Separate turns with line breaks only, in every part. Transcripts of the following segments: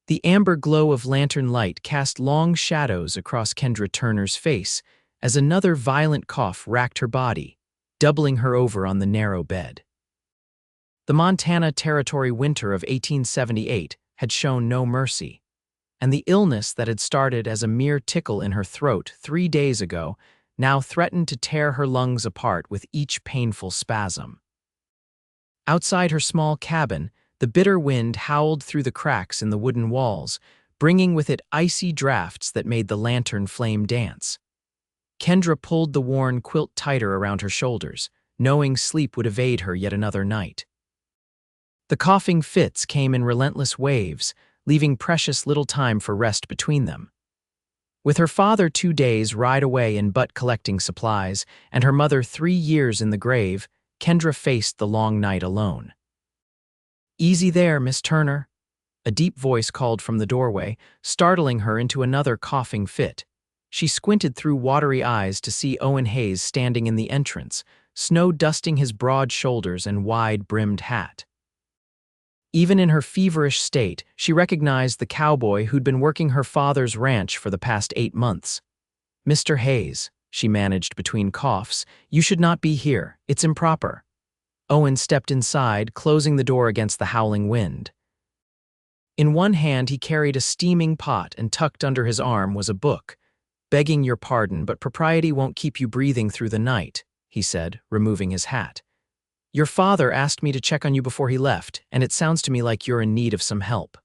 The amber glow of lantern light cast long shadows across Kendra Turner's face as another violent cough racked her body, doubling her over on the narrow bed. The Montana Territory winter of 1878 had shown no mercy, and the illness that had started as a mere tickle in her throat 3 days ago now threatened to tear her lungs apart with each painful spasm. Outside her small cabin, the bitter wind howled through the cracks in the wooden walls, bringing with it icy drafts that made the lantern flame dance. Kendra pulled the worn quilt tighter around her shoulders, knowing sleep would evade her yet another night. The coughing fits came in relentless waves, leaving precious little time for rest between them. With her father 2 days ride away in butt-collecting supplies and her mother 3 years in the grave, Kendra faced the long night alone. "Easy there, Miss Turner," a deep voice called from the doorway, startling her into another coughing fit. She squinted through watery eyes to see Owen Hayes standing in the entrance, snow dusting his broad shoulders and wide-brimmed hat. Even in her feverish state, she recognized the cowboy who'd been working her father's ranch for the past 8 months. "Mr. Hayes," she managed between coughs, "you should not be here. It's improper." Owen stepped inside, closing the door against the howling wind. In one hand he carried a steaming pot, and tucked under his arm was a book. "Begging your pardon, but propriety won't keep you breathing through the night," he said, removing his hat. "Your father asked me to check on you before he left, and it sounds to me like you're in need of some help."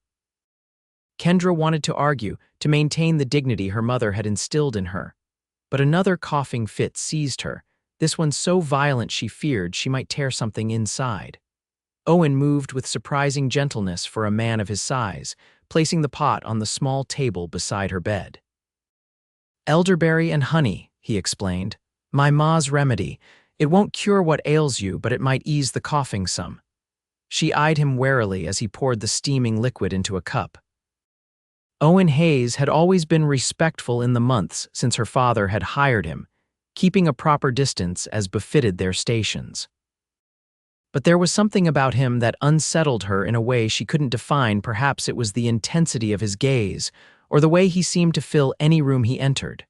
Kendra wanted to argue, to maintain the dignity her mother had instilled in her. But another coughing fit seized her, this one so violent she feared she might tear something inside. Owen moved with surprising gentleness for a man of his size, placing the pot on the small table beside her bed. "Elderberry and honey," he explained. "My ma's remedy. It won't cure what ails you, but it might ease the coughing some." She eyed him warily as he poured the steaming liquid into a cup. Owen Hayes had always been respectful in the months since her father had hired him, keeping a proper distance as befitted their stations. But there was something about him that unsettled her in a way she couldn't define. Perhaps it was the intensity of his gaze, or the way he seemed to fill any room he entered.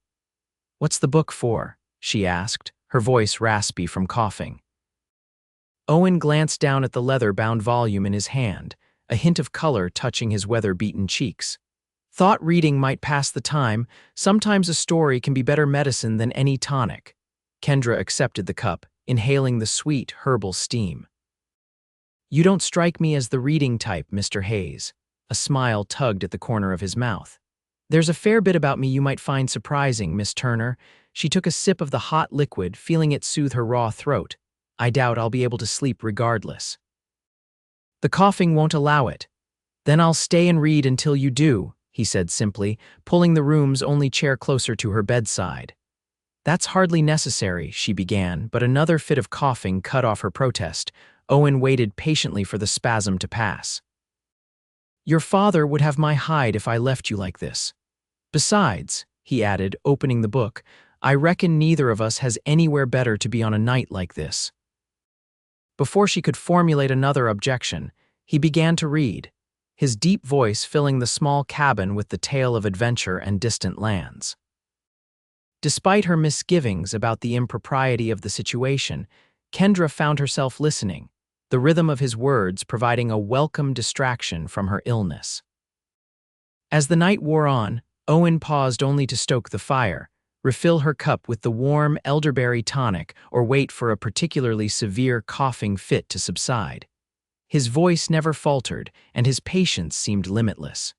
"What's the book for?" she asked, her voice raspy from coughing. Owen glanced down at the leather-bound volume in his hand, a hint of color touching his weather-beaten cheeks. "Thought reading might pass the time. Sometimes a story can be better medicine than any tonic." Kendra accepted the cup, inhaling the sweet, herbal steam. "You don't strike me as the reading type, Mr. Hayes." A smile tugged at the corner of his mouth. "There's a fair bit about me you might find surprising, Miss Turner." She took a sip of the hot liquid, feeling it soothe her raw throat. "I doubt I'll be able to sleep regardless." "The coughing won't allow it." "Then I'll stay and read until you do," he said simply, pulling the room's only chair closer to her bedside. "That's hardly necessary," she began, but another fit of coughing cut off her protest. Owen waited patiently for the spasm to pass. "Your father would have my hide if I left you like this. Besides," he added, opening the book, "I reckon neither of us has anywhere better to be on a night like this." Before she could formulate another objection, he began to read, his deep voice filling the small cabin with the tale of adventure and distant lands. Despite her misgivings about the impropriety of the situation, Kendra found herself listening, the rhythm of his words providing a welcome distraction from her illness. As the night wore on, Owen paused only to stoke the fire, refill her cup with the warm elderberry tonic, or wait for a particularly severe coughing fit to subside. His voice never faltered, and his patience seemed limitless.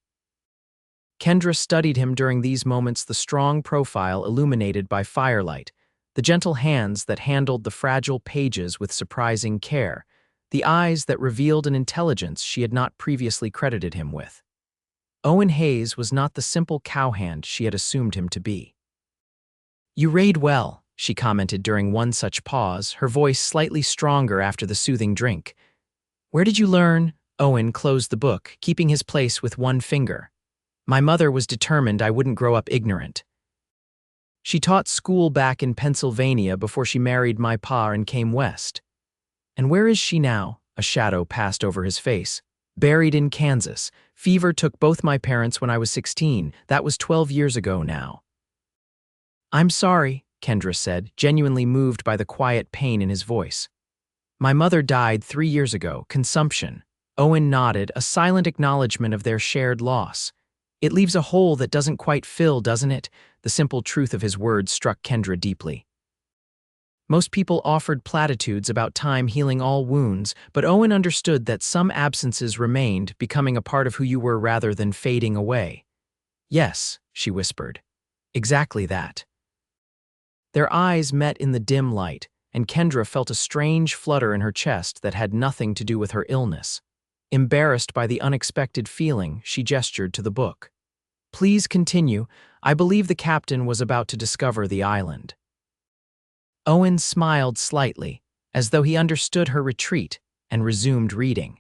Kendra studied him during these moments, the strong profile illuminated by firelight, the gentle hands that handled the fragile pages with surprising care, the eyes that revealed an intelligence she had not previously credited him with. Owen Hayes was not the simple cowhand she had assumed him to be. "You read well," she commented during one such pause, her voice slightly stronger after the soothing drink. "Where did you learn?" Owen closed the book, keeping his place with one finger. "My mother was determined I wouldn't grow up ignorant. She taught school back in Pennsylvania before she married my pa and came west." "And where is she now?" A shadow passed over his face. Buried in Kansas. Fever took both my parents when I was 16. That was 12 years ago now. I'm sorry, Kendra said, genuinely moved by the quiet pain in his voice. My mother died 3 years ago, consumption. Owen nodded, a silent acknowledgement of their shared loss. It leaves a hole that doesn't quite fill, doesn't it? The simple truth of his words struck Kendra deeply. Most people offered platitudes about time healing all wounds, but Owen understood that some absences remained, becoming a part of who you were rather than fading away. Yes, she whispered. Exactly that. Their eyes met in the dim light, and Kendra felt a strange flutter in her chest that had nothing to do with her illness. Embarrassed by the unexpected feeling, she gestured to the book. Please continue. I believe the captain was about to discover the island. Owen smiled slightly, as though he understood her retreat, and resumed reading.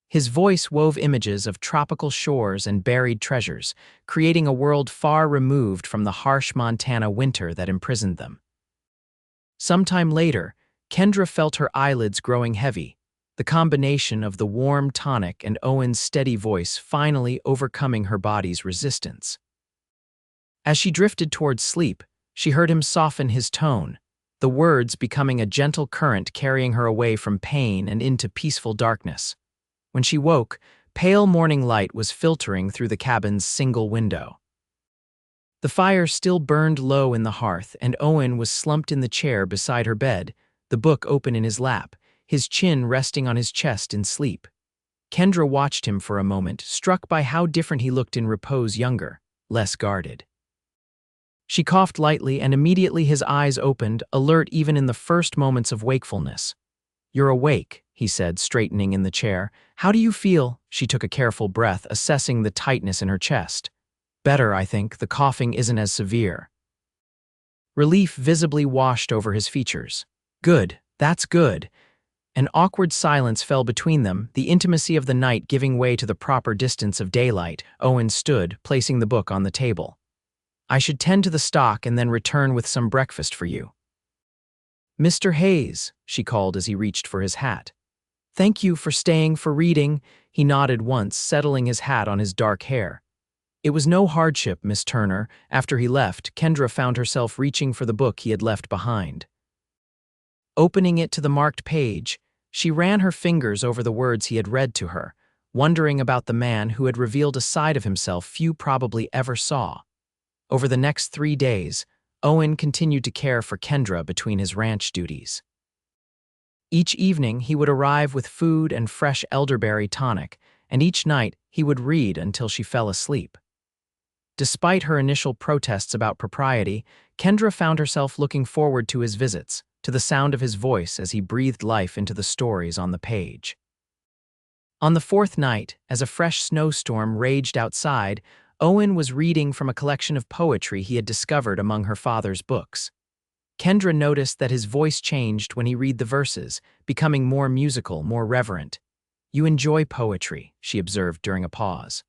His voice wove images of tropical shores and buried treasures, creating a world far removed from the harsh Montana winter that imprisoned them. Sometime later, Kendra felt her eyelids growing heavy, the combination of the warm tonic and Owen's steady voice finally overcoming her body's resistance. As she drifted towards sleep, she heard him soften his tone, the words becoming a gentle current carrying her away from pain and into peaceful darkness. When she woke, pale morning light was filtering through the cabin's single window. The fire still burned low in the hearth, and Owen was slumped in the chair beside her bed, the book open in his lap, his chin resting on his chest in sleep. Kendra watched him for a moment, struck by how different he looked in repose, younger, less guarded. She coughed lightly, and immediately his eyes opened, alert even in the first moments of wakefulness. You're awake, he said, straightening in the chair. How do you feel? She took a careful breath, assessing the tightness in her chest. Better, I think. The coughing isn't as severe. Relief visibly washed over his features. Good, that's good. An awkward silence fell between them, the intimacy of the night giving way to the proper distance of daylight. Owen stood, placing the book on the table. I should tend to the stock and then return with some breakfast for you. Mr. Hayes, she called as he reached for his hat. Thank you for staying for reading, he nodded once, settling his hat on his dark hair. It was no hardship, Miss Turner. After he left, Kendra found herself reaching for the book he had left behind. Opening it to the marked page, she ran her fingers over the words he had read to her, wondering about the man who had revealed a side of himself few probably ever saw. Over the next 3 days, Owen continued to care for Kendra between his ranch duties. Each evening, he would arrive with food and fresh elderberry tonic, and each night he would read until she fell asleep. Despite her initial protests about propriety, Kendra found herself looking forward to his visits, to the sound of his voice as he breathed life into the stories on the page. On the 4th night, as a fresh snowstorm raged outside, Owen was reading from a collection of poetry he had discovered among her father's books. Kendra noticed that his voice changed when he read the verses, becoming more musical, more reverent. You enjoy poetry, she observed during a pause.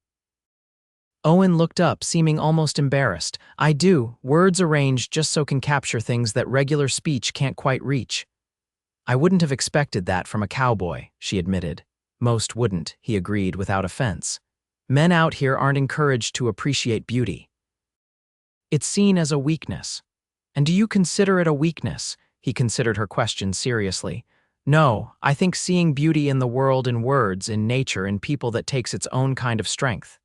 Owen looked up, seeming almost embarrassed. I do, words arranged just so can capture things that regular speech can't quite reach. I wouldn't have expected that from a cowboy, she admitted. Most wouldn't, he agreed without offense. Men out here aren't encouraged to appreciate beauty. It's seen as a weakness. And do you consider it a weakness? He considered her question seriously. No, I think seeing beauty in the world, in words, in nature, in people, that takes its own kind of strength.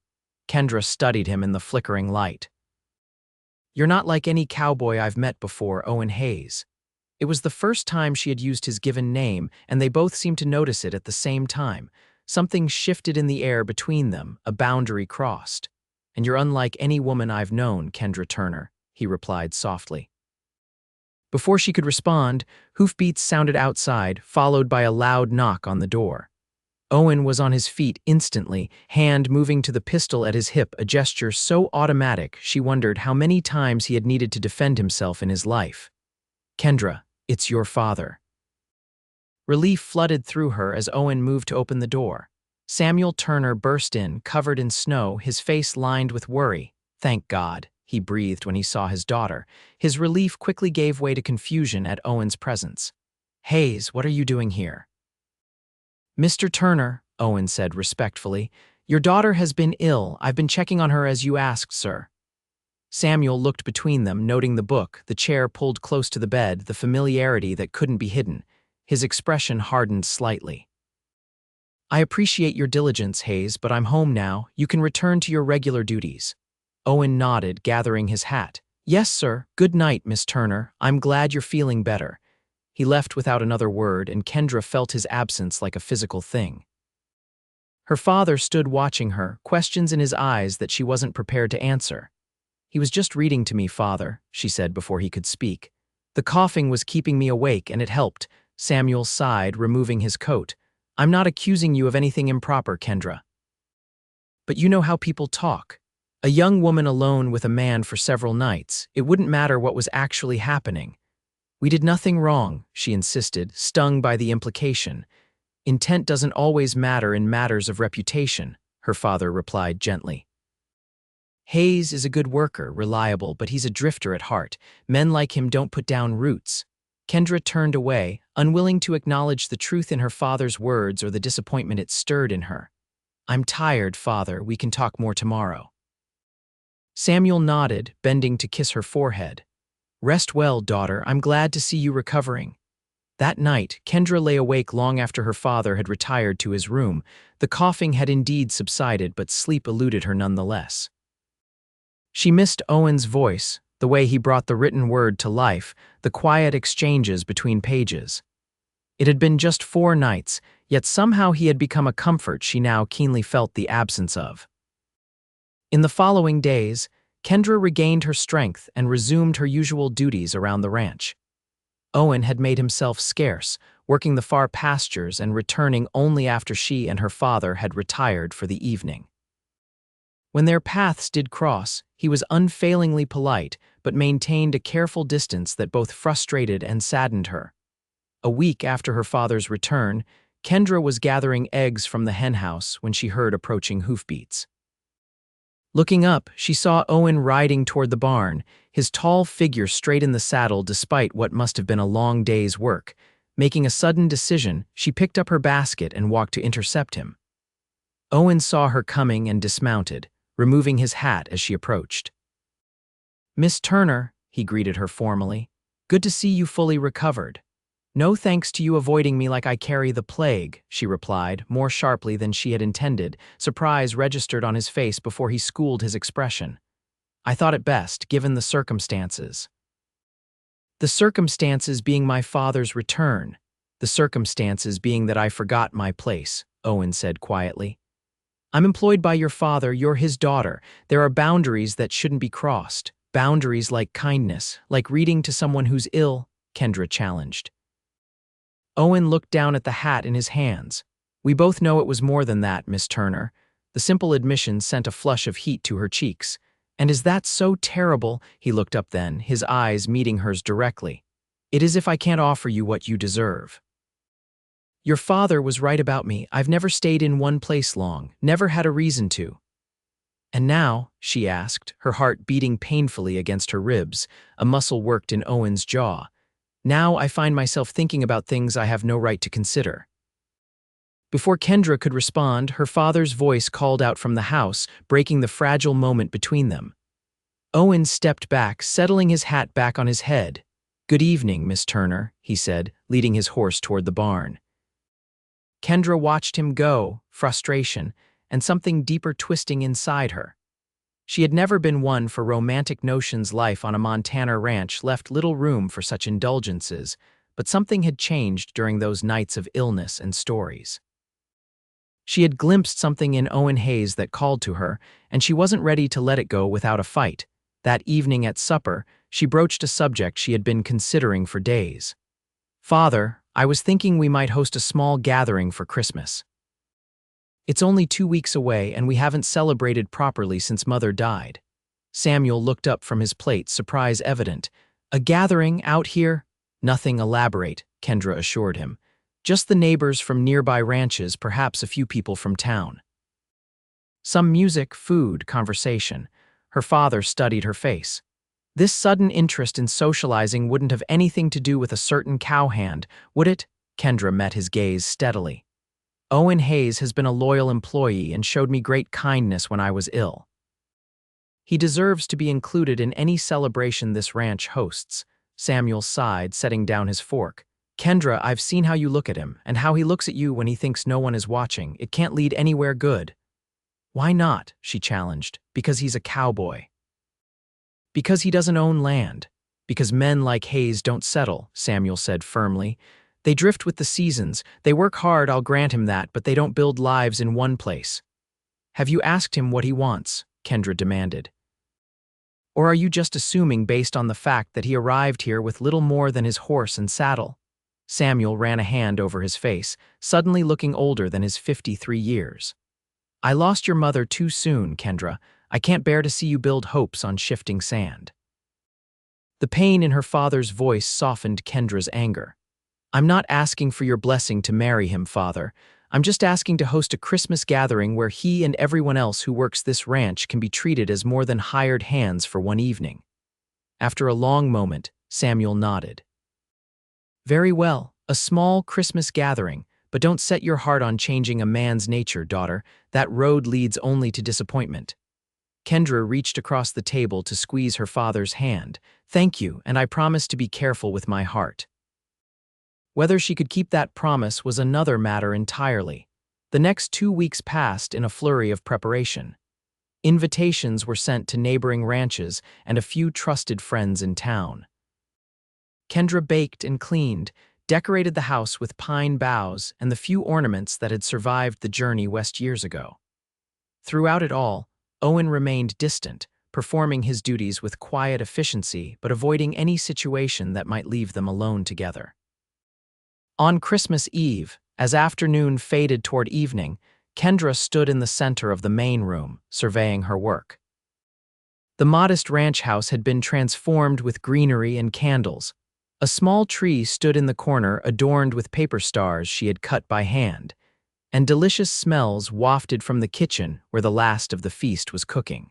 Kendra studied him in the flickering light. You're not like any cowboy I've met before, Owen Hayes. It was the first time she had used his given name, and they both seemed to notice it at the same time. Something shifted in the air between them, a boundary crossed. And you're unlike any woman I've known, Kendra Turner, he replied softly. Before she could respond, hoofbeats sounded outside, followed by a loud knock on the door. Owen was on his feet instantly, hand moving to the pistol at his hip, a gesture so automatic she wondered how many times he had needed to defend himself in his life. Kendra, it's your father. Relief flooded through her as Owen moved to open the door. Samuel Turner burst in, covered in snow, his face lined with worry. Thank God, he breathed when he saw his daughter. His relief quickly gave way to confusion at Owen's presence. Hayes, what are you doing here? Mr. Turner, Owen said respectfully. "Your daughter has been ill. I've been checking on her as you asked, sir." Samuel looked between them, noting the book, the chair pulled close to the bed, the familiarity that couldn't be hidden. His expression hardened slightly. "I appreciate your diligence, Hayes, but I'm home now. You can return to your regular duties." Owen nodded, gathering his hat. "Yes, sir. Good night, Miss Turner. I'm glad you're feeling better." He left without another word, and Kendra felt his absence like a physical thing. Her father stood watching her, questions in his eyes that she wasn't prepared to answer. "He was just reading to me, father," she said before he could speak. "The coughing was keeping me awake, and it helped." Samuel sighed, removing his coat. "I'm not accusing you of anything improper, Kendra. But you know how people talk. A young woman alone with a man for several nights, it wouldn't matter what was actually happening." "We did nothing wrong," she insisted, stung by the implication. "Intent doesn't always matter in matters of reputation," her father replied gently. "Hayes is a good worker, reliable, but he's a drifter at heart. Men like him don't put down roots." Kendra turned away, unwilling to acknowledge the truth in her father's words or the disappointment it stirred in her. "I'm tired, father. We can talk more tomorrow." Samuel nodded, bending to kiss her forehead. "Rest well, daughter. I'm glad to see you recovering." That night, Kendra lay awake long after her father had retired to his room. The coughing had indeed subsided, but sleep eluded her nonetheless. She missed Owen's voice, the way he brought the written word to life, the quiet exchanges between pages. It had been just 4 nights, yet somehow he had become a comfort she now keenly felt the absence of. In the following days, Kendra regained her strength and resumed her usual duties around the ranch. Owen had made himself scarce, working the far pastures and returning only after she and her father had retired for the evening. When their paths did cross, he was unfailingly polite, but maintained a careful distance that both frustrated and saddened her. A week after her father's return, Kendra was gathering eggs from the henhouse when she heard approaching hoofbeats. Looking up, she saw Owen riding toward the barn, his tall figure straight in the saddle despite what must have been a long day's work. Making a sudden decision, she picked up her basket and walked to intercept him. Owen saw her coming and dismounted, removing his hat as she approached. "Miss Turner," he greeted her formally, "good to see you fully recovered." "No thanks to you avoiding me like I carry the plague," she replied, more sharply than she had intended. Surprise registered on his face before he schooled his expression. "I thought it best, given the circumstances." "The circumstances being my father's return. The circumstances being that I forgot my place," Owen said quietly. "I'm employed by your father, you're his daughter. There are boundaries that shouldn't be crossed. Boundaries like kindness, like reading to someone who's ill," Kendra challenged. Owen looked down at the hat in his hands. "We both know it was more than that, Miss Turner." The simple admission sent a flush of heat to her cheeks. "And is that so terrible?" He looked up then, his eyes meeting hers directly. "It is if I can't offer you what you deserve." "Your father was right about me. I've never stayed in one place long, never had a reason to." "And now," she asked, her heart beating painfully against her ribs, a muscle worked in Owen's jaw. "Now I find myself thinking about things I have no right to consider." Before Kendra could respond, her father's voice called out from the house, breaking the fragile moment between them. Owen stepped back, settling his hat back on his head. "Good evening, Miss Turner," he said, leading his horse toward the barn. Kendra watched him go, frustration, and something deeper twisting inside her. She had never been one for romantic notions. Life on a Montana ranch left little room for such indulgences, but something had changed during those nights of illness and stories. She had glimpsed something in Owen Hayes that called to her, and she wasn't ready to let it go without a fight. That evening at supper, she broached a subject she had been considering for days. "Father, I was thinking we might host a small gathering for Christmas. It's only 2 weeks away, and we haven't celebrated properly since Mother died." Samuel looked up from his plate, surprise evident. "A gathering out here?" "Nothing elaborate," Kendra assured him. "Just the neighbors from nearby ranches, perhaps a few people from town." Some music, food, conversation. Her father studied her face. This sudden interest in socializing wouldn't have anything to do with a certain cowhand, would it? Kendra met his gaze steadily. Owen Hayes has been a loyal employee and showed me great kindness when I was ill. He deserves to be included in any celebration this ranch hosts. Samuel sighed, setting down his fork. Kendra, I've seen how you look at him, and how he looks at you when he thinks no one is watching. It can't lead anywhere good. Why not? She challenged. Because he's a cowboy. Because he doesn't own land. Because men like Hayes don't settle, Samuel said firmly. They drift with the seasons. They work hard, I'll grant him that, but they don't build lives in one place. Have you asked him what he wants? Kendra demanded. Or are you just assuming based on the fact that he arrived here with little more than his horse and saddle? Samuel ran a hand over his face, suddenly looking older than his 53 years. I lost your mother too soon, Kendra. I can't bear to see you build hopes on shifting sand. The pain in her father's voice softened Kendra's anger. I'm not asking for your blessing to marry him, Father. I'm just asking to host a Christmas gathering where he and everyone else who works this ranch can be treated as more than hired hands for one evening. After a long moment, Samuel nodded. Very well, a small Christmas gathering, but don't set your heart on changing a man's nature, daughter. That road leads only to disappointment. Kendra reached across the table to squeeze her father's hand. Thank you, and I promise to be careful with my heart. Whether she could keep that promise was another matter entirely. The next 2 weeks passed in a flurry of preparation. Invitations were sent to neighboring ranches and a few trusted friends in town. Kendra baked and cleaned, decorated the house with pine boughs and the few ornaments that had survived the journey west years ago. Throughout it all, Owen remained distant, performing his duties with quiet efficiency but avoiding any situation that might leave them alone together. On Christmas Eve, as afternoon faded toward evening, Kendra stood in the center of the main room, surveying her work. The modest ranch house had been transformed with greenery and candles. A small tree stood in the corner adorned with paper stars she had cut by hand, and delicious smells wafted from the kitchen where the last of the feast was cooking.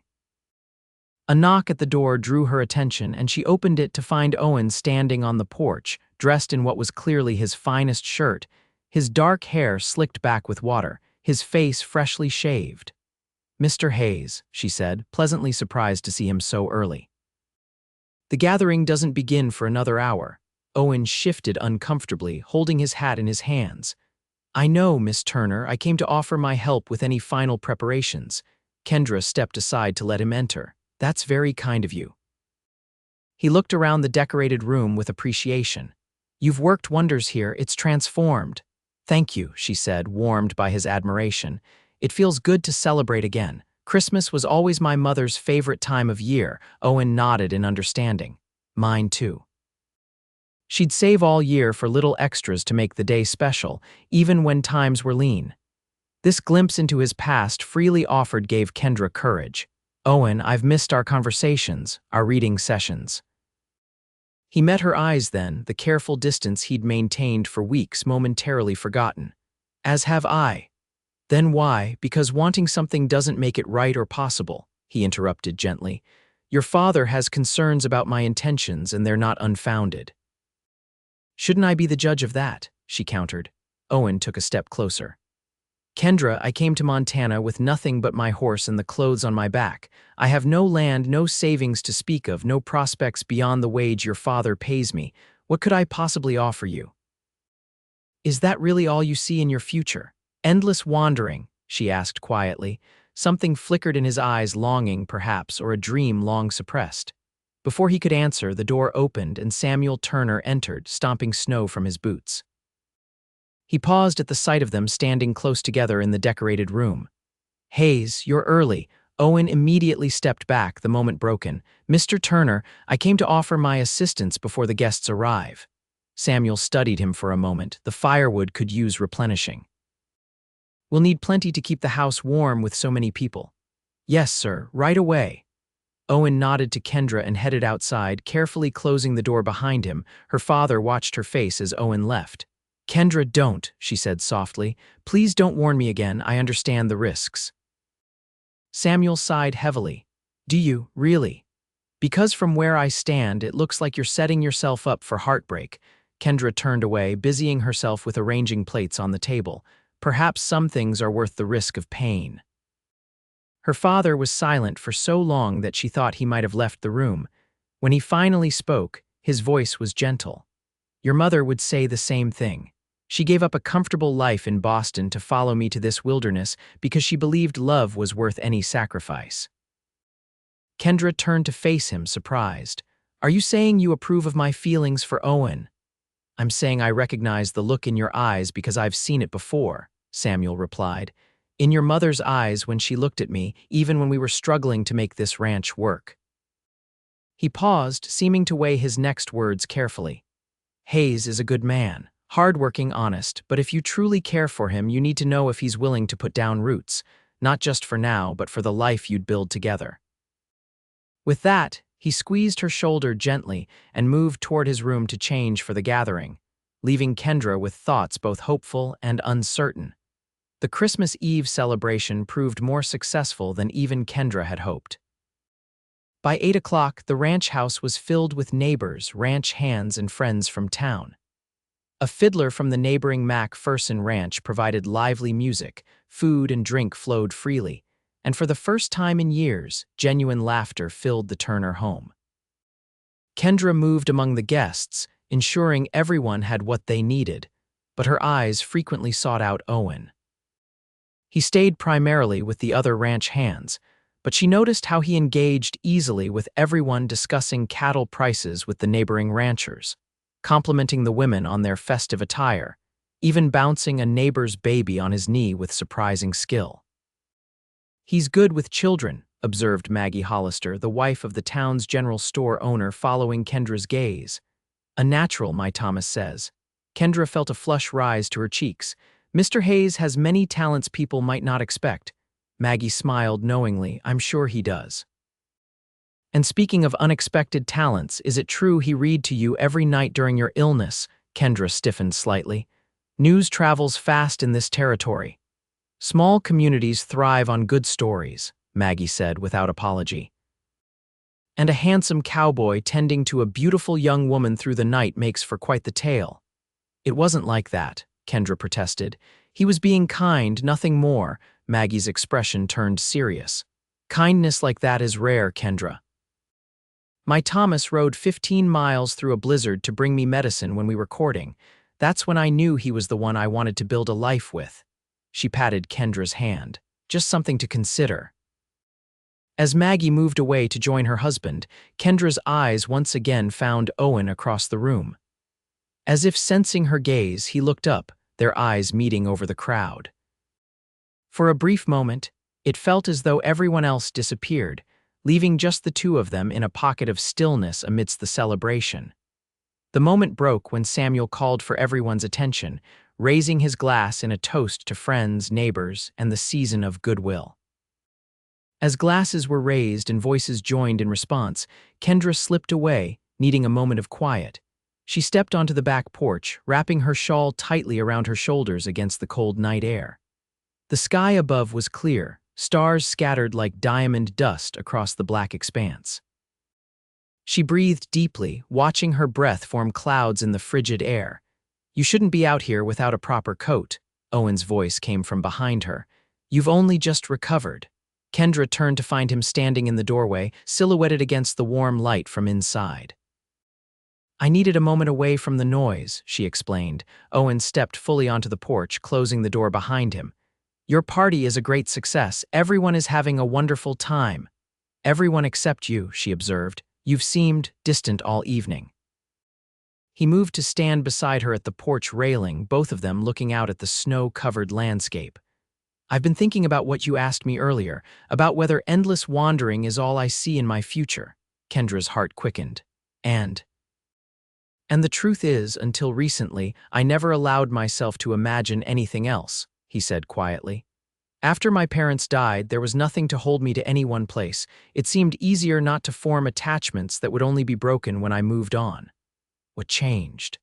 A knock at the door drew her attention, and she opened it to find Owen standing on the porch, dressed in what was clearly his finest shirt, his dark hair slicked back with water, his face freshly shaved. Mr. Hayes, she said, pleasantly surprised to see him so early. The gathering doesn't begin for another hour. Owen shifted uncomfortably, holding his hat in his hands. I know, Miss Turner, I came to offer my help with any final preparations. Kendra stepped aside to let him enter. That's very kind of you. He looked around the decorated room with appreciation. You've worked wonders here, it's transformed. Thank you, she said, warmed by his admiration. It feels good to celebrate again. Christmas was always my mother's favorite time of year. Owen nodded in understanding. Mine too. She'd save all year for little extras to make the day special, even when times were lean. This glimpse into his past freely offered gave Kendra courage. Owen, I've missed our conversations, our reading sessions. He met her eyes then, the careful distance he'd maintained for weeks momentarily forgotten. As have I. Then why? Because wanting something doesn't make it right or possible, he interrupted gently. Your father has concerns about my intentions and they're not unfounded. Shouldn't I be the judge of that? She countered. Owen took a step closer. Kendra, I came to Montana with nothing but my horse and the clothes on my back. I have no land, no savings to speak of, no prospects beyond the wage your father pays me. What could I possibly offer you? Is that really all you see in your future? Endless wandering, she asked quietly. Something flickered in his eyes, longing, perhaps, or a dream long suppressed. Before he could answer, the door opened and Samuel Turner entered, stomping snow from his boots. He paused at the sight of them standing close together in the decorated room. Hayes, you're early. Owen immediately stepped back, the moment broken. Mr. Turner, I came to offer my assistance before the guests arrive. Samuel studied him for a moment. The firewood could use replenishing. We'll need plenty to keep the house warm with so many people. Yes, sir, right away. Owen nodded to Kendra and headed outside, carefully closing the door behind him. Her father watched her face as Owen left. Kendra, don't, she said softly. Please don't warn me again, I understand the risks. Samuel sighed heavily. Do you, really? Because from where I stand, it looks like you're setting yourself up for heartbreak. Kendra turned away, busying herself with arranging plates on the table. Perhaps some things are worth the risk of pain. Her father was silent for so long that she thought he might have left the room. When he finally spoke, his voice was gentle. Your mother would say the same thing. She gave up a comfortable life in Boston to follow me to this wilderness because she believed love was worth any sacrifice. Kendra turned to face him, surprised. Are you saying you approve of my feelings for Owen? I'm saying I recognize the look in your eyes because I've seen it before, Samuel replied. In your mother's eyes when she looked at me, even when we were struggling to make this ranch work. He paused, seeming to weigh his next words carefully. Hayes is a good man, hardworking, honest, but if you truly care for him, you need to know if he's willing to put down roots, not just for now, but for the life you'd build together. With that, he squeezed her shoulder gently and moved toward his room to change for the gathering, leaving Kendra with thoughts both hopeful and uncertain. The Christmas Eve celebration proved more successful than even Kendra had hoped. By 8 o'clock, the ranch house was filled with neighbors, ranch hands, and friends from town. A fiddler from the neighboring McPherson Ranch provided lively music, food and drink flowed freely, and for the first time in years, genuine laughter filled the Turner home. Kendra moved among the guests, ensuring everyone had what they needed, but her eyes frequently sought out Owen. He stayed primarily with the other ranch hands, but she noticed how he engaged easily with everyone, discussing cattle prices with the neighboring ranchers, complimenting the women on their festive attire, even bouncing a neighbor's baby on his knee with surprising skill. He's good with children, observed Maggie Hollister, the wife of the town's general store owner, following Kendra's gaze. A natural, my Thomas says. Kendra felt a flush rise to her cheeks. Mr. Hayes has many talents people might not expect. Maggie smiled knowingly. I'm sure he does. And speaking of unexpected talents, is it true he read to you every night during your illness? Kendra stiffened slightly. News travels fast in this territory. Small communities thrive on good stories, Maggie said without apology. And a handsome cowboy tending to a beautiful young woman through the night makes for quite the tale. It wasn't like that, Kendra protested. He was being kind, nothing more. Maggie's expression turned serious. Kindness like that is rare, Kendra. My Thomas rode 15 miles through a blizzard to bring me medicine when we were courting. That's when I knew he was the one I wanted to build a life with. She patted Kendra's hand. Just something to consider. As Maggie moved away to join her husband, Kendra's eyes once again found Owen across the room. As if sensing her gaze, he looked up, their eyes meeting over the crowd. For a brief moment, it felt as though everyone else disappeared, leaving just the two of them in a pocket of stillness amidst the celebration. The moment broke when Samuel called for everyone's attention, raising his glass in a toast to friends, neighbors, and the season of goodwill. As glasses were raised and voices joined in response, Kendra slipped away, needing a moment of quiet. She stepped onto the back porch, wrapping her shawl tightly around her shoulders against the cold night air. The sky above was clear, stars scattered like diamond dust across the black expanse. She breathed deeply, watching her breath form clouds in the frigid air. You shouldn't be out here without a proper coat, Owen's voice came from behind her. You've only just recovered. Kendra turned to find him standing in the doorway, silhouetted against the warm light from inside. I needed a moment away from the noise, she explained. Owen stepped fully onto the porch, closing the door behind him. Your party is a great success. Everyone is having a wonderful time. Everyone except you, she observed. You've seemed distant all evening. He moved to stand beside her at the porch railing, both of them looking out at the snow-covered landscape. I've been thinking about what you asked me earlier, about whether endless wandering is all I see in my future. Kendra's heart quickened. And the truth is, until recently, I never allowed myself to imagine anything else, he said quietly. After my parents died, there was nothing to hold me to any one place. It seemed easier not to form attachments that would only be broken when I moved on. What changed?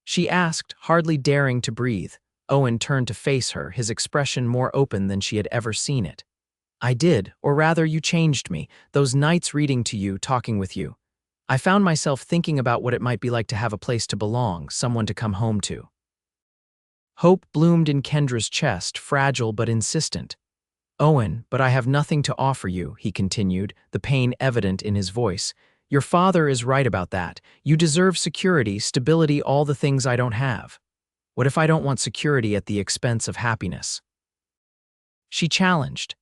She asked, hardly daring to breathe. Owen turned to face her, his expression more open than she had ever seen it. I did, or rather you changed me, those nights reading to you, talking with you. I found myself thinking about what it might be like to have a place to belong, someone to come home to. Hope bloomed in Kendra's chest, fragile but insistent. Owen, but I have nothing to offer you, he continued, the pain evident in his voice. Your father is right about that. You deserve security, stability, all the things I don't have. What if I don't want security at the expense of happiness? She challenged.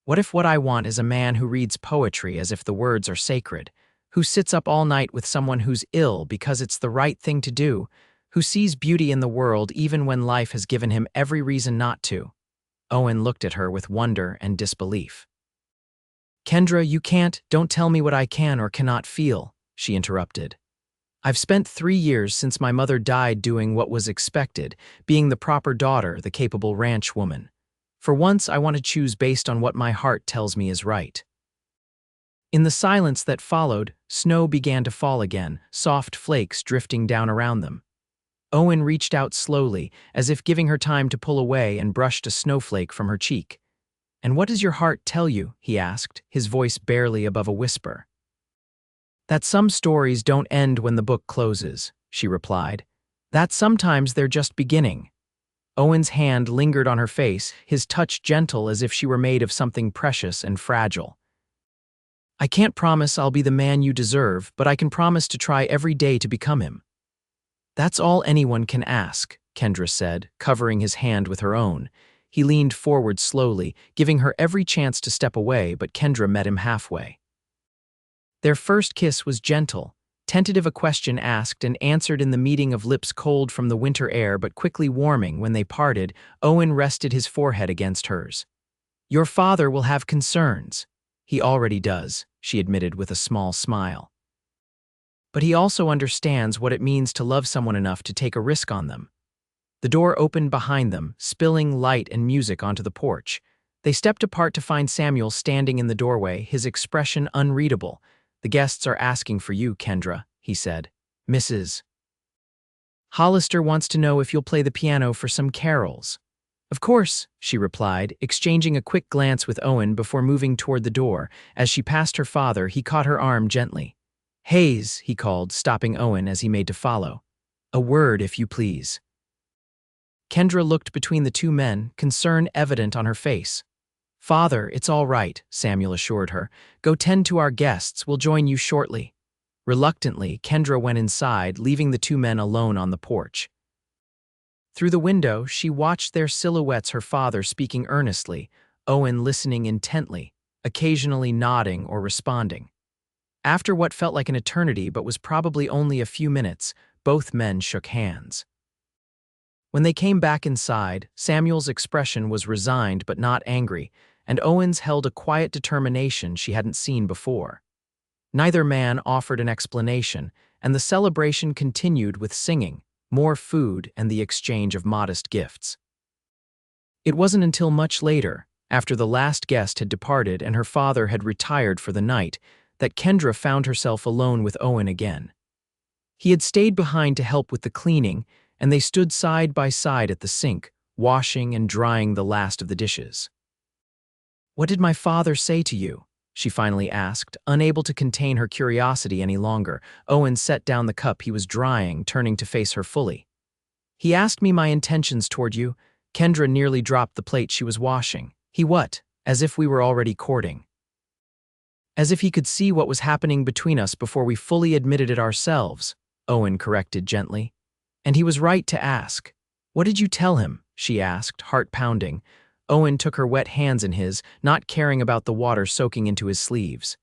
What if what I want is a man who reads poetry as if the words are sacred, who sits up all night with someone who's ill because it's the right thing to do, who sees beauty in the world even when life has given him every reason not to? Owen looked at her with wonder and disbelief. Kendra, you don't tell me what I can or cannot feel, she interrupted. I've spent 3 years since my mother died doing what was expected, being the proper daughter, the capable ranch woman. For once, I want to choose based on what my heart tells me is right. In the silence that followed, snow began to fall again, soft flakes drifting down around them. Owen reached out slowly, as if giving her time to pull away, and brushed a snowflake from her cheek. And what does your heart tell you? He asked, his voice barely above a whisper. That some stories don't end when the book closes, she replied. That sometimes they're just beginning. Owen's hand lingered on her face, his touch gentle as if she were made of something precious and fragile. I can't promise I'll be the man you deserve, but I can promise to try every day to become him. That's all anyone can ask, Kendra said, covering his hand with her own. He leaned forward slowly, giving her every chance to step away, but Kendra met him halfway. Their first kiss was gentle, tentative, a question asked and answered in the meeting of lips cold from the winter air but quickly warming. When they parted, Owen rested his forehead against hers. Your father will have concerns. He already does, she admitted with a small smile. But he also understands what it means to love someone enough to take a risk on them. The door opened behind them, spilling light and music onto the porch. They stepped apart to find Samuel standing in the doorway, his expression unreadable. The guests are asking for you, Kendra, he said. Mrs. Hollister wants to know if you'll play the piano for some carols. Of course, she replied, exchanging a quick glance with Owen before moving toward the door. As she passed her father, he caught her arm gently. Hayes, he called, stopping Owen as he made to follow. A word, if you please. Kendra looked between the two men, concern evident on her face. Father, it's all right, Samuel assured her. Go tend to our guests, we'll join you shortly. Reluctantly, Kendra went inside, leaving the two men alone on the porch. Through the window, she watched their silhouettes, her father speaking earnestly, Owen listening intently, occasionally nodding or responding. After what felt like an eternity but was probably only a few minutes, both men shook hands. When they came back inside, Samuel's expression was resigned but not angry, and Owen's held a quiet determination she hadn't seen before. Neither man offered an explanation, and the celebration continued with singing, more food, and the exchange of modest gifts. It wasn't until much later, after the last guest had departed and her father had retired for the night, that Kendra found herself alone with Owen again. He had stayed behind to help with the cleaning, and they stood side by side at the sink, washing and drying the last of the dishes. What did my father say to you? She finally asked, unable to contain her curiosity any longer. Owen set down the cup he was drying, turning to face her fully. He asked me my intentions toward you. Kendra nearly dropped the plate she was washing. He what? As if we were already courting. As if he could see what was happening between us before we fully admitted it ourselves, Owen corrected gently. And he was right to ask. What did you tell him? She asked, heart pounding. Owen took her wet hands in his, not caring about the water soaking into his sleeves.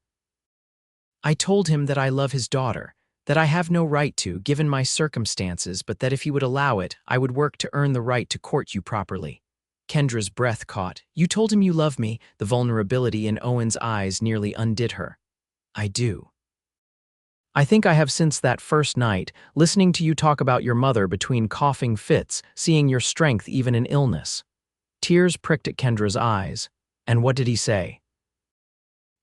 I told him that I love his daughter, that I have no right to, given my circumstances, but that if he would allow it, I would work to earn the right to court you properly. Kendra's breath caught. You told him you love me. The vulnerability in Owen's eyes nearly undid her. I do. I think I have since that first night, listening to you talk about your mother between coughing fits, seeing your strength even in illness. Tears pricked at Kendra's eyes. And what did he say?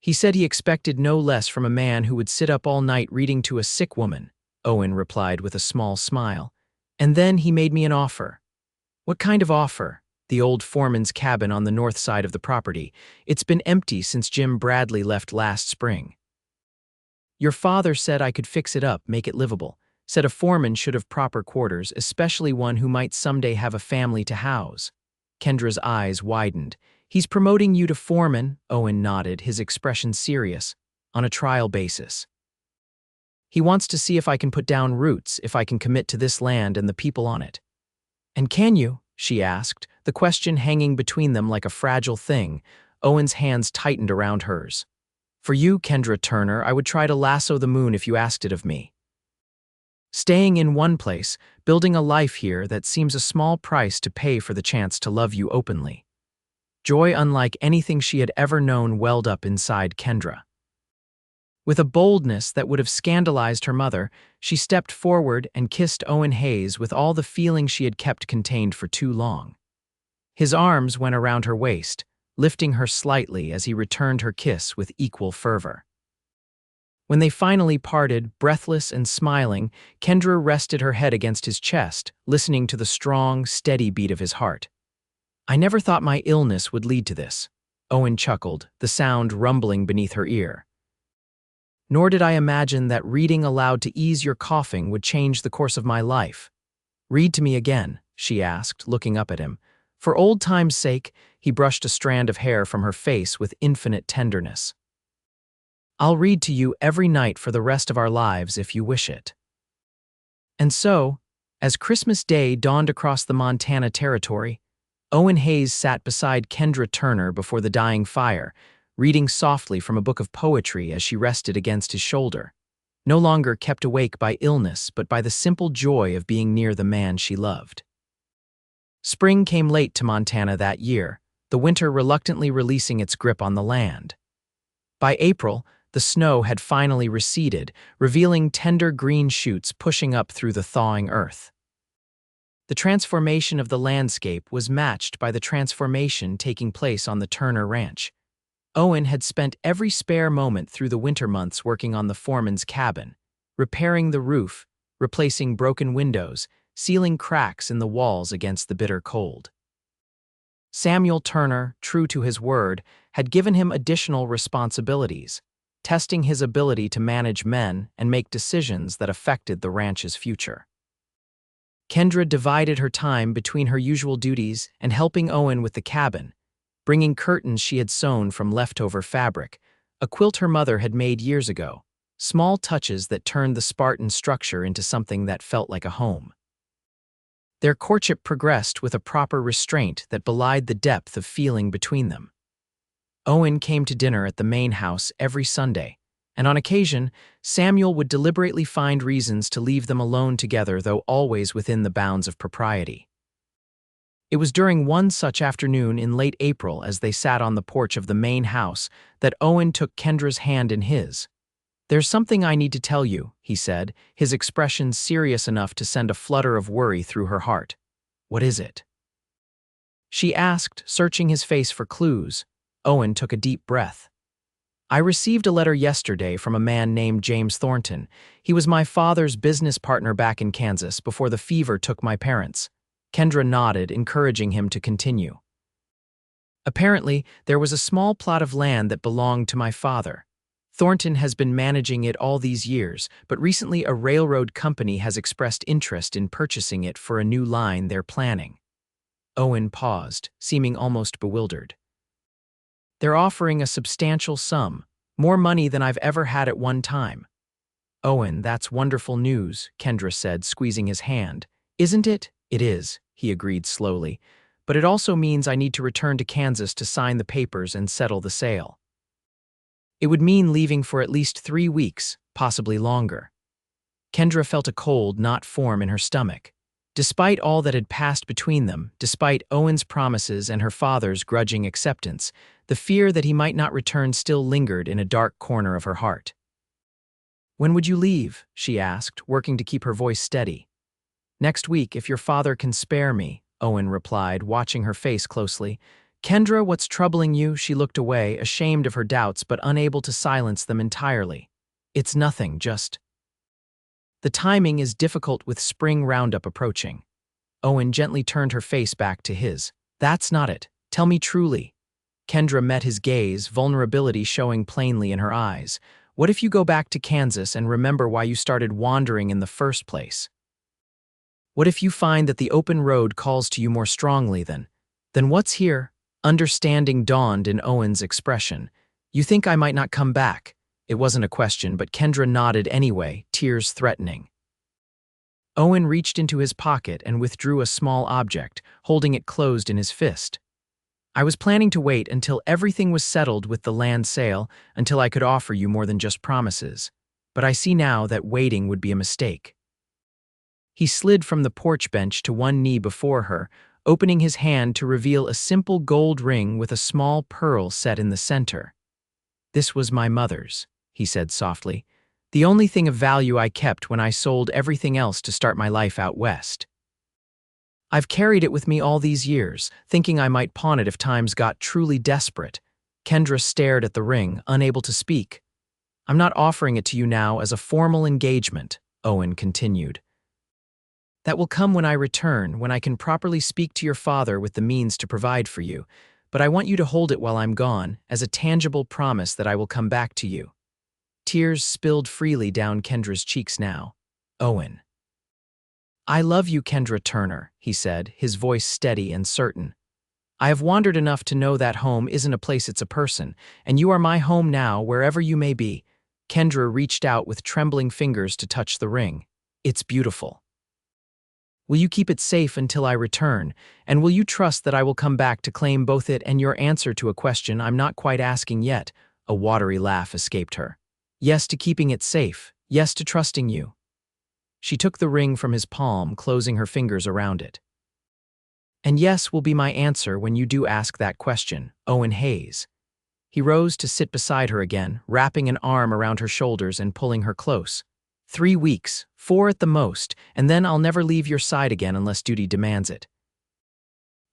He said he expected no less from a man who would sit up all night reading to a sick woman, Owen replied with a small smile. And then he made me an offer. What kind of offer? The old foreman's cabin on the north side of the property. It's been empty since Jim Bradley left last spring. Your father said I could fix it up, make it livable. Said a foreman should have proper quarters, especially one who might someday have a family to house. Kendra's eyes widened. He's promoting you to foreman, Owen nodded, his expression serious, on a trial basis. He wants to see if I can put down roots, if I can commit to this land and the people on it. And can you? She asked, the question hanging between them like a fragile thing. Owen's hands tightened around hers. For you, Kendra Turner, I would try to lasso the moon if you asked it of me. Staying in one place, building a life here that seems a small price to pay for the chance to love you openly. Joy unlike anything she had ever known welled up inside Kendra. With a boldness that would have scandalized her mother, she stepped forward and kissed Owen Hayes with all the feeling she had kept contained for too long. His arms went around her waist, lifting her slightly as he returned her kiss with equal fervor. When they finally parted, breathless and smiling, Kendra rested her head against his chest, listening to the strong, steady beat of his heart. I never thought my illness would lead to this, Owen chuckled, the sound rumbling beneath her ear. Nor did I imagine that reading aloud to ease your coughing would change the course of my life. Read to me again, she asked, looking up at him. For old time's sake, he brushed a strand of hair from her face with infinite tenderness. I'll read to you every night for the rest of our lives if you wish it. And so, as Christmas Day dawned across the Montana territory, Owen Hayes sat beside Kendra Turner before the dying fire, reading softly from a book of poetry as she rested against his shoulder, no longer kept awake by illness but by the simple joy of being near the man she loved. Spring came late to Montana that year, the winter reluctantly releasing its grip on the land. By April, the snow had finally receded, revealing tender green shoots pushing up through the thawing earth. The transformation of the landscape was matched by the transformation taking place on the Turner Ranch. Owen had spent every spare moment through the winter months working on the foreman's cabin, repairing the roof, replacing broken windows, sealing cracks in the walls against the bitter cold. Samuel Turner, true to his word, had given him additional responsibilities, testing his ability to manage men and make decisions that affected the ranch's future. Kendra divided her time between her usual duties and helping Owen with the cabin, bringing curtains she had sewn from leftover fabric, a quilt her mother had made years ago, small touches that turned the Spartan structure into something that felt like a home. Their courtship progressed with a proper restraint that belied the depth of feeling between them. Owen came to dinner at the main house every Sunday, and on occasion, Samuel would deliberately find reasons to leave them alone together, though always within the bounds of propriety. It was during one such afternoon in late April as they sat on the porch of the main house that Owen took Kendra's hand in his. There's something I need to tell you, he said, his expression serious enough to send a flutter of worry through her heart. What is it? She asked, searching his face for clues. Owen took a deep breath. I received a letter yesterday from a man named James Thornton. He was my father's business partner back in Kansas before the fever took my parents. Kendra nodded, encouraging him to continue. Apparently, there was a small plot of land that belonged to my father. Thornton has been managing it all these years, but recently a railroad company has expressed interest in purchasing it for a new line they're planning. Owen paused, seeming almost bewildered. They're offering a substantial sum, more money than I've ever had at one time. Owen, that's wonderful news, Kendra said, squeezing his hand. Isn't it? It is, he agreed slowly, but it also means I need to return to Kansas to sign the papers and settle the sale. It would mean leaving for at least 3 weeks, possibly longer. Kendra felt a cold knot form in her stomach. Despite all that had passed between them, despite Owen's promises and her father's grudging acceptance, the fear that he might not return still lingered in a dark corner of her heart. When would you leave? She asked, working to keep her voice steady. Next week, if your father can spare me, Owen replied, watching her face closely. Kendra, what's troubling you? She looked away, ashamed of her doubts but unable to silence them entirely. It's nothing, just... The timing is difficult with spring roundup approaching. Owen gently turned her face back to his. That's not it. Tell me truly. Kendra met his gaze, vulnerability showing plainly in her eyes. What if you go back to Kansas and remember why you started wandering in the first place? What if you find that the open road calls to you more strongly than what's here? Understanding dawned in Owen's expression. You think I might not come back? It wasn't a question, but Kendra nodded anyway, tears threatening. Owen reached into his pocket and withdrew a small object, holding it closed in his fist. I was planning to wait until everything was settled with the land sale, until I could offer you more than just promises. But I see now that waiting would be a mistake. He slid from the porch bench to one knee before her, opening his hand to reveal a simple gold ring with a small pearl set in the center. This was my mother's, he said softly. The only thing of value I kept when I sold everything else to start my life out west. I've carried it with me all these years, thinking I might pawn it if times got truly desperate. Kendra stared at the ring, unable to speak. I'm not offering it to you now as a formal engagement, Owen continued. That will come when I return, when I can properly speak to your father with the means to provide for you. But I want you to hold it while I'm gone, as a tangible promise that I will come back to you. Tears spilled freely down Kendra's cheeks now. Owen. I love you, Kendra Turner, he said, his voice steady and certain. I have wandered enough to know that home isn't a place, it's a person, and you are my home now, wherever you may be. Kendra reached out with trembling fingers to touch the ring. It's beautiful. Will you keep it safe until I return, and will you trust that I will come back to claim both it and your answer to a question I'm not quite asking yet? A watery laugh escaped her. Yes to keeping it safe, yes to trusting you. She took the ring from his palm, closing her fingers around it. And yes will be my answer when you do ask that question, Owen Hayes. He rose to sit beside her again, wrapping an arm around her shoulders and pulling her close. 3 weeks, 4 at the most, and then I'll never leave your side again unless duty demands it.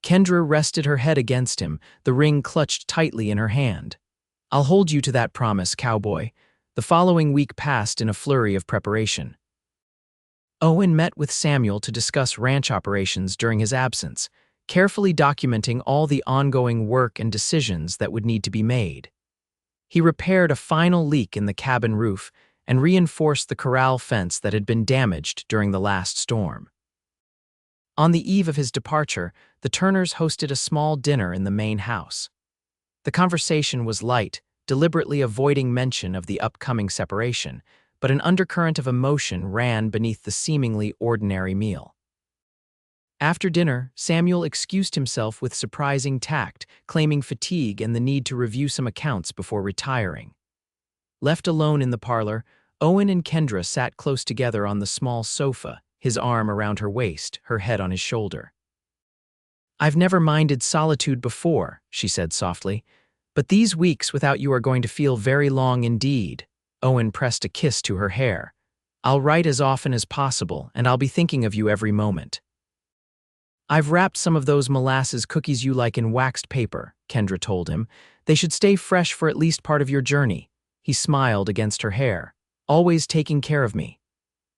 Kendra rested her head against him, the ring clutched tightly in her hand. I'll hold you to that promise, Cowboy. The following week passed in a flurry of preparation. Owen met with Samuel to discuss ranch operations during his absence, carefully documenting all the ongoing work and decisions that would need to be made. He repaired a final leak in the cabin roof and reinforced the corral fence that had been damaged during the last storm. On the eve of his departure, the Turners hosted a small dinner in the main house. The conversation was light, deliberately avoiding mention of the upcoming separation, but an undercurrent of emotion ran beneath the seemingly ordinary meal. After dinner, Samuel excused himself with surprising tact, claiming fatigue and the need to review some accounts before retiring. Left alone in the parlor, Owen and Kendra sat close together on the small sofa, his arm around her waist, her head on his shoulder. I've never minded solitude before, she said softly, but these weeks without you are going to feel very long indeed. Owen pressed a kiss to her hair. I'll write as often as possible, and I'll be thinking of you every moment. I've wrapped some of those molasses cookies you like in waxed paper, Kendra told him. They should stay fresh for at least part of your journey. He smiled against her hair. Always taking care of me.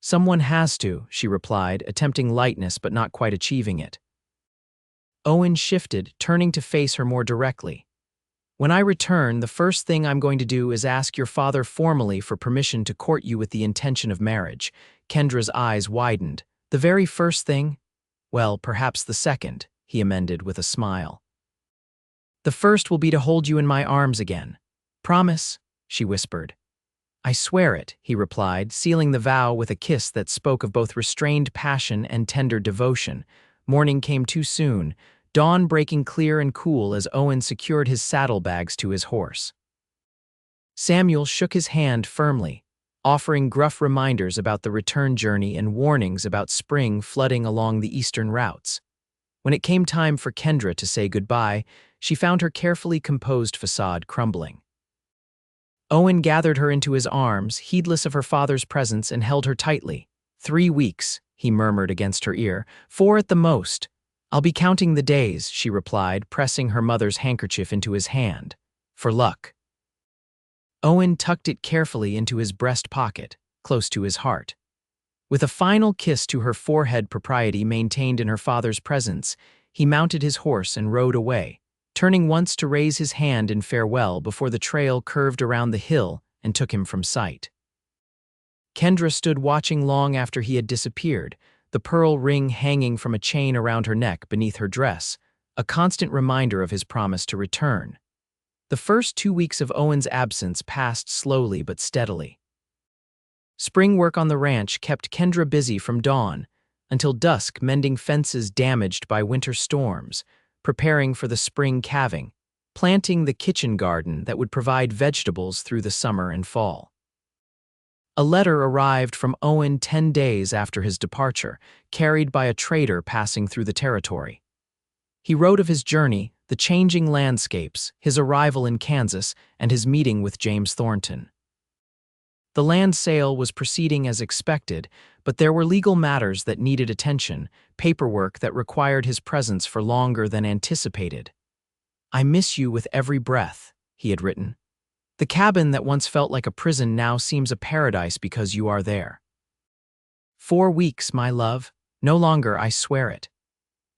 Someone has to, she replied, attempting lightness but not quite achieving it. Owen shifted, turning to face her more directly. When I return, the first thing I'm going to do is ask your father formally for permission to court you with the intention of marriage. Kendra's eyes widened. The very first thing? Well, perhaps the second, he amended with a smile. The first will be to hold you in my arms again. Promise, she whispered. I swear it, he replied, sealing the vow with a kiss that spoke of both restrained passion and tender devotion. Morning came too soon, dawn breaking clear and cool as Owen secured his saddlebags to his horse. Samuel shook his hand firmly, offering gruff reminders about the return journey and warnings about spring flooding along the eastern routes. When it came time for Kendra to say goodbye, she found her carefully composed facade crumbling. Owen gathered her into his arms, heedless of her father's presence, and held her tightly. 3 weeks, he murmured against her ear. 4 at the most. I'll be counting the days, she replied, pressing her mother's handkerchief into his hand. For luck. Owen tucked it carefully into his breast pocket, close to his heart. With a final kiss to her forehead, propriety maintained in her father's presence, he mounted his horse and rode away, turning once to raise his hand in farewell before the trail curved around the hill and took him from sight. Kendra stood watching long after he had disappeared, the pearl ring hanging from a chain around her neck beneath her dress, a constant reminder of his promise to return. The first 2 weeks of Owen's absence passed slowly but steadily. Spring work on the ranch kept Kendra busy from dawn until dusk, mending fences damaged by winter storms, preparing for the spring calving, planting the kitchen garden that would provide vegetables through the summer and fall. A letter arrived from Owen 10 days after his departure, carried by a trader passing through the territory. He wrote of his journey, the changing landscapes, his arrival in Kansas, and his meeting with James Thornton. The land sale was proceeding as expected, but there were legal matters that needed attention, paperwork that required his presence for longer than anticipated. "I miss you with every breath," he had written. "The cabin that once felt like a prison now seems a paradise because you are there. 4 weeks, my love. No longer, I swear it."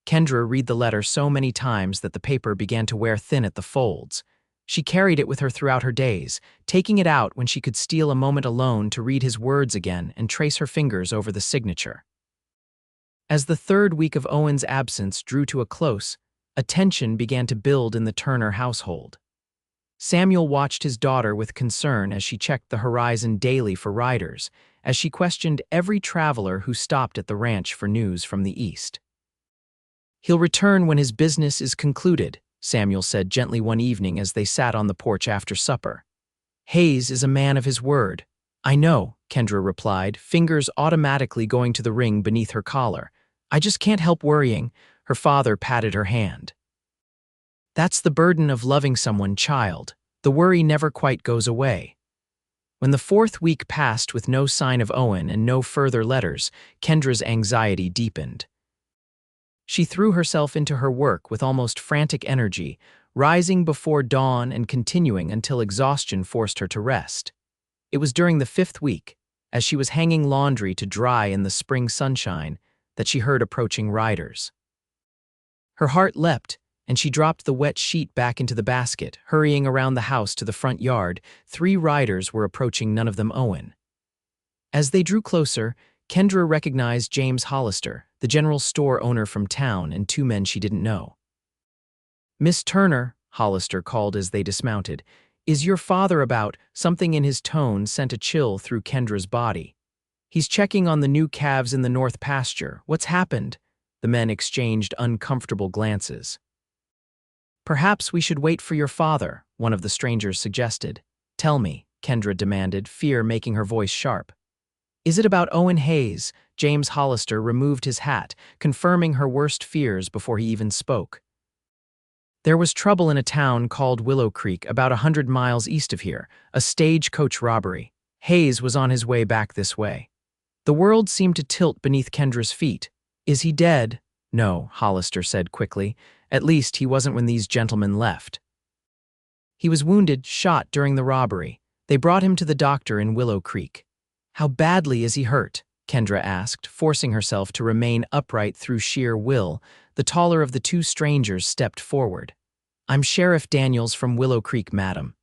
Kendra read the letter so many times that the paper began to wear thin at the folds. She carried it with her throughout her days, taking it out when she could steal a moment alone to read his words again and trace her fingers over the signature. As the 3rd week of Owen's absence drew to a close, a tension began to build in the Turner household. Samuel watched his daughter with concern as she checked the horizon daily for riders, as she questioned every traveler who stopped at the ranch for news from the east. "He'll return when his business is concluded," Samuel said gently one evening as they sat on the porch after supper. "Hayes is a man of his word." "I know," Kendra replied, fingers automatically going to the ring beneath her collar. "I just can't help worrying." Her father patted her hand. "That's the burden of loving someone, child. The worry never quite goes away." When the 4th week passed with no sign of Owen and no further letters, Kendra's anxiety deepened. She threw herself into her work with almost frantic energy, rising before dawn and continuing until exhaustion forced her to rest. It was during the 5th week, as she was hanging laundry to dry in the spring sunshine, that she heard approaching riders. Her heart leapt, and she dropped the wet sheet back into the basket, hurrying around the house to the front yard. 3 riders were approaching, none of them Owen. As they drew closer, Kendra recognized James Hollister, the general store owner from town, and 2 men she didn't know. "Miss Turner," Hollister called as they dismounted, "is your father about?" Something in his tone sent a chill through Kendra's body. "He's checking on the new calves in the north pasture. What's happened?" The men exchanged uncomfortable glances. "Perhaps we should wait for your father," one of the strangers suggested. "Tell me," Kendra demanded, fear making her voice sharp. "Is it about Owen Hayes?" James Hollister removed his hat, confirming her worst fears before he even spoke. "There was trouble in a town called Willow Creek, about 100 miles east of here, a stagecoach robbery. Hayes was on his way back this way." The world seemed to tilt beneath Kendra's feet. "Is he dead?" "No," Hollister said quickly. "At least he wasn't when these gentlemen left. He was wounded, shot during the robbery. They brought him to the doctor in Willow Creek." "How badly is he hurt?" Kendra asked, forcing herself to remain upright through sheer will. The taller of the 2 strangers stepped forward. "I'm Sheriff Daniels from Willow Creek, madam.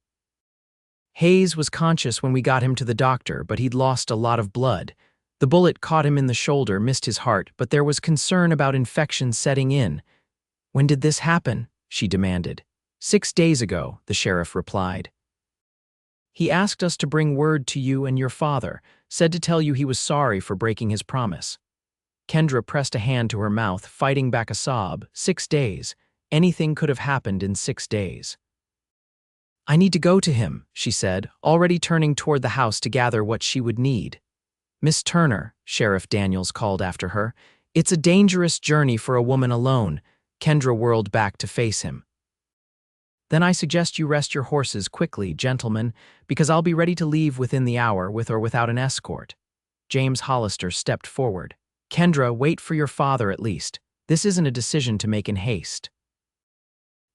Hayes was conscious when we got him to the doctor, but he'd lost a lot of blood. The bullet caught him in the shoulder, missed his heart, but there was concern about infection setting in." "When did this happen?" she demanded. 6 days ago," the sheriff replied. "He asked us to bring word to you and your father, said to tell you he was sorry for breaking his promise." Kendra pressed a hand to her mouth, fighting back a sob. 6 days. Anything could have happened in 6 days. "I need to go to him," she said, already turning toward the house to gather what she would need. "Miss Turner," Sheriff Daniels called after her, "it's a dangerous journey for a woman alone." Kendra whirled back to face him. "Then I suggest you rest your horses quickly, gentlemen, because I'll be ready to leave within the hour, with or without an escort." James Hollister stepped forward. "Kendra, wait for your father at least. This isn't a decision to make in haste."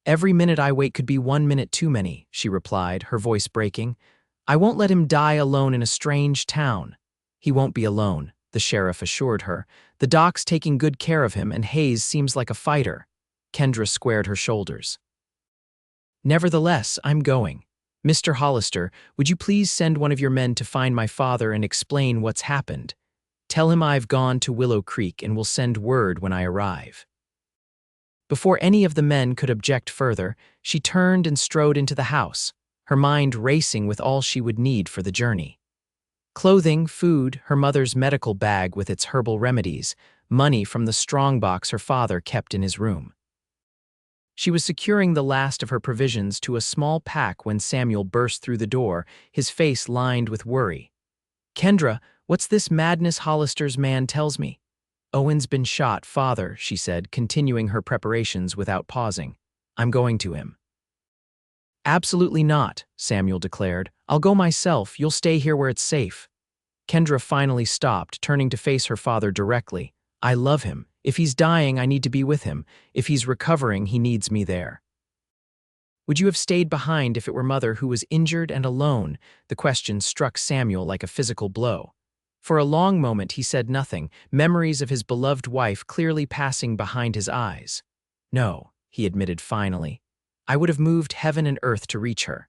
"Every minute I wait could be 1 minute too many," she replied, her voice breaking. "I won't let him die alone in a strange town." "He won't be alone," the sheriff assured her. "The doc's taking good care of him, and Hayes seems like a fighter." Kendra squared her shoulders. "Nevertheless, I'm going." Mr. Hollister, would you please send one of your men to find my father and explain what's happened? Tell him I've gone to Willow Creek and will send word when I arrive." Before any of the men could object further, she turned and strode into the house, her mind racing with all she would need for the journey. Clothing, food, her mother's medical bag with its herbal remedies, money from the strongbox her father kept in his room. She was securing the last of her provisions to a small pack when Samuel burst through the door, his face lined with worry. "Kendra, what's this madness Hollister's man tells me?" "Owen's been shot, father," she said, continuing her preparations without pausing. "I'm going to him." "Absolutely not," Samuel declared. "I'll go myself. You'll stay here where it's safe." Kendra finally stopped, turning to face her father directly. "I love him. If he's dying, I need to be with him. If he's recovering, he needs me there." "Would you have stayed behind if it were mother who was injured and alone?" The question struck Samuel like a physical blow. For a long moment he said nothing, memories of his beloved wife clearly passing behind his eyes. "No," he admitted finally. "I would have moved heaven and earth to reach her."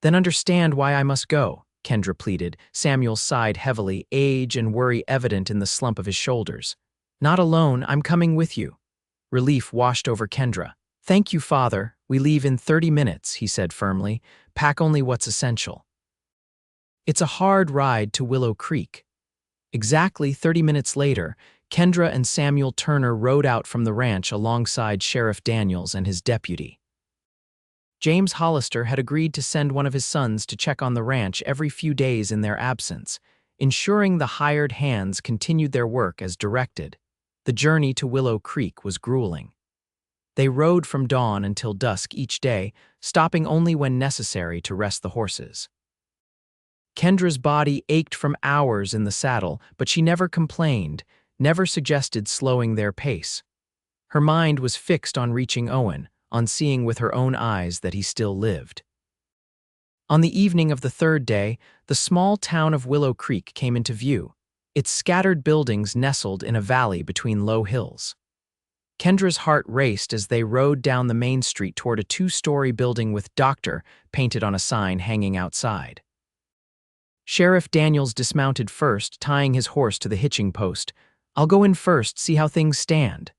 "Then understand why I must go," Kendra pleaded. Samuel sighed heavily, age and worry evident in the slump of his shoulders. "Not alone, I'm coming with you." Relief washed over Kendra. "Thank you, father. We leave in 30 minutes, he said firmly. "Pack only what's essential." It's a hard ride to Willow Creek. Exactly 30 minutes later, Kendra and Samuel Turner rode out from the ranch alongside Sheriff Daniels and his deputy. James Hollister had agreed to send one of his sons to check on the ranch every few days in their absence, ensuring the hired hands continued their work as directed. The journey to Willow Creek was grueling. They rode from dawn until dusk each day, stopping only when necessary to rest the horses. Kendra's body ached from hours in the saddle, but she never complained, never suggested slowing their pace. Her mind was fixed on reaching Owen, on seeing with her own eyes that he still lived. On the evening of the third day, the small town of Willow Creek came into view, its scattered buildings nestled in a valley between low hills. Kendra's heart raced as they rode down the main street toward a 2-story building with "Doctor" painted on a sign hanging outside. Sheriff Daniels dismounted first, tying his horse to the hitching post. "I'll go in first, see how things stand."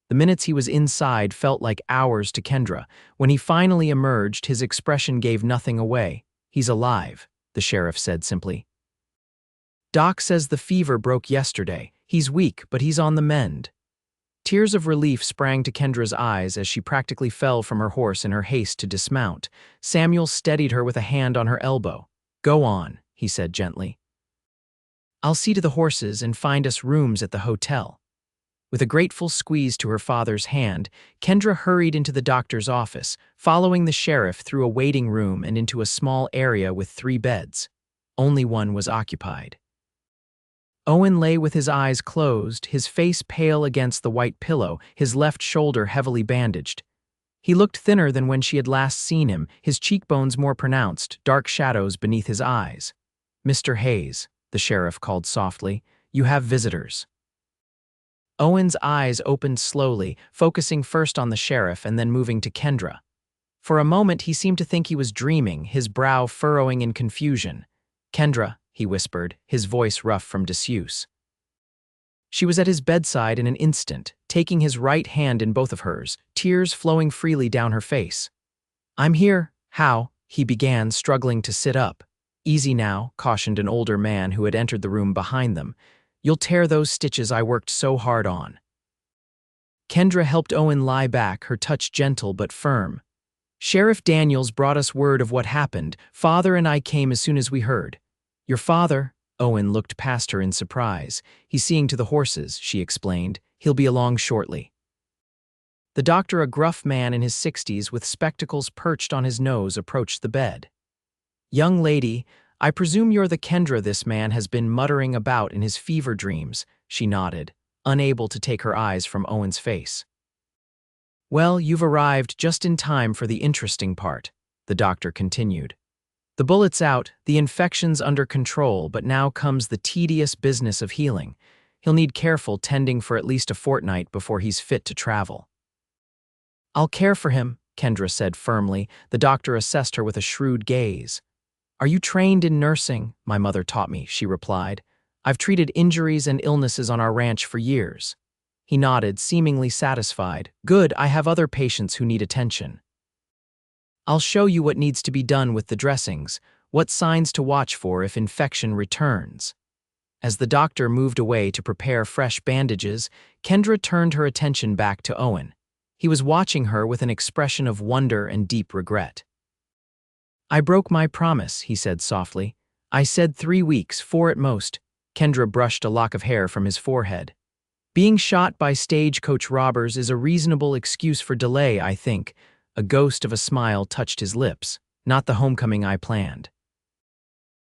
The minutes he was inside felt like hours to Kendra. When he finally emerged, his expression gave nothing away. "He's alive," the sheriff said simply. "Doc says the fever broke yesterday. He's weak, but he's on the mend." Tears of relief sprang to Kendra's eyes as she practically fell from her horse in her haste to dismount. Samuel steadied her with a hand on her elbow. "Go on," he said gently. "I'll see to the horses and find us rooms at the hotel." With a grateful squeeze to her father's hand, Kendra hurried into the doctor's office, following the sheriff through a waiting room and into a small area with 3 beds. Only one was occupied. Owen lay with his eyes closed, his face pale against the white pillow, his left shoulder heavily bandaged. He looked thinner than when she had last seen him, his cheekbones more pronounced, dark shadows beneath his eyes. "Mr. Hayes," the sheriff called softly, "you have visitors." Owen's eyes opened slowly, focusing first on the sheriff and then moving to Kendra. For a moment he seemed to think he was dreaming, his brow furrowing in confusion. "Kendra," he whispered, his voice rough from disuse. She was at his bedside in an instant, taking his right hand in both of hers, tears flowing freely down her face. "I'm here." "How?" he began, struggling to sit up. "Easy now," cautioned an older man who had entered the room behind them. "You'll tear those stitches I worked so hard on." Kendra helped Owen lie back, her touch gentle but firm. "Sheriff Daniels brought us word of what happened. Father and I came as soon as we heard." "Your father?" Owen looked past her in surprise. "He's seeing to the horses," she explained. "He'll be along shortly." The doctor, a gruff man in his 60s with spectacles perched on his nose, approached the bed. "Young lady, I presume you're the Kendra this man has been muttering about in his fever dreams," she nodded, unable to take her eyes from Owen's face. "Well, you've arrived just in time for the interesting part," the doctor continued. "The bullet's out, the infection's under control, but now comes the tedious business of healing. He'll need careful tending for at least a fortnight before he's fit to travel." "I'll care for him," Kendra said firmly. The doctor assessed her with a shrewd gaze. "Are you trained in nursing?" "My mother taught me," she replied. "I've treated injuries and illnesses on our ranch for years." He nodded, seemingly satisfied. "Good, I have other patients who need attention. I'll show you what needs to be done with the dressings, what signs to watch for if infection returns." As the doctor moved away to prepare fresh bandages, Kendra turned her attention back to Owen. He was watching her with an expression of wonder and deep regret. "I broke my promise," he said softly. "I said 3 weeks, 4 at most." Kendra brushed a lock of hair from his forehead. "Being shot by stagecoach robbers is a reasonable excuse for delay, I think." A ghost of a smile touched his lips. "Not the homecoming I planned.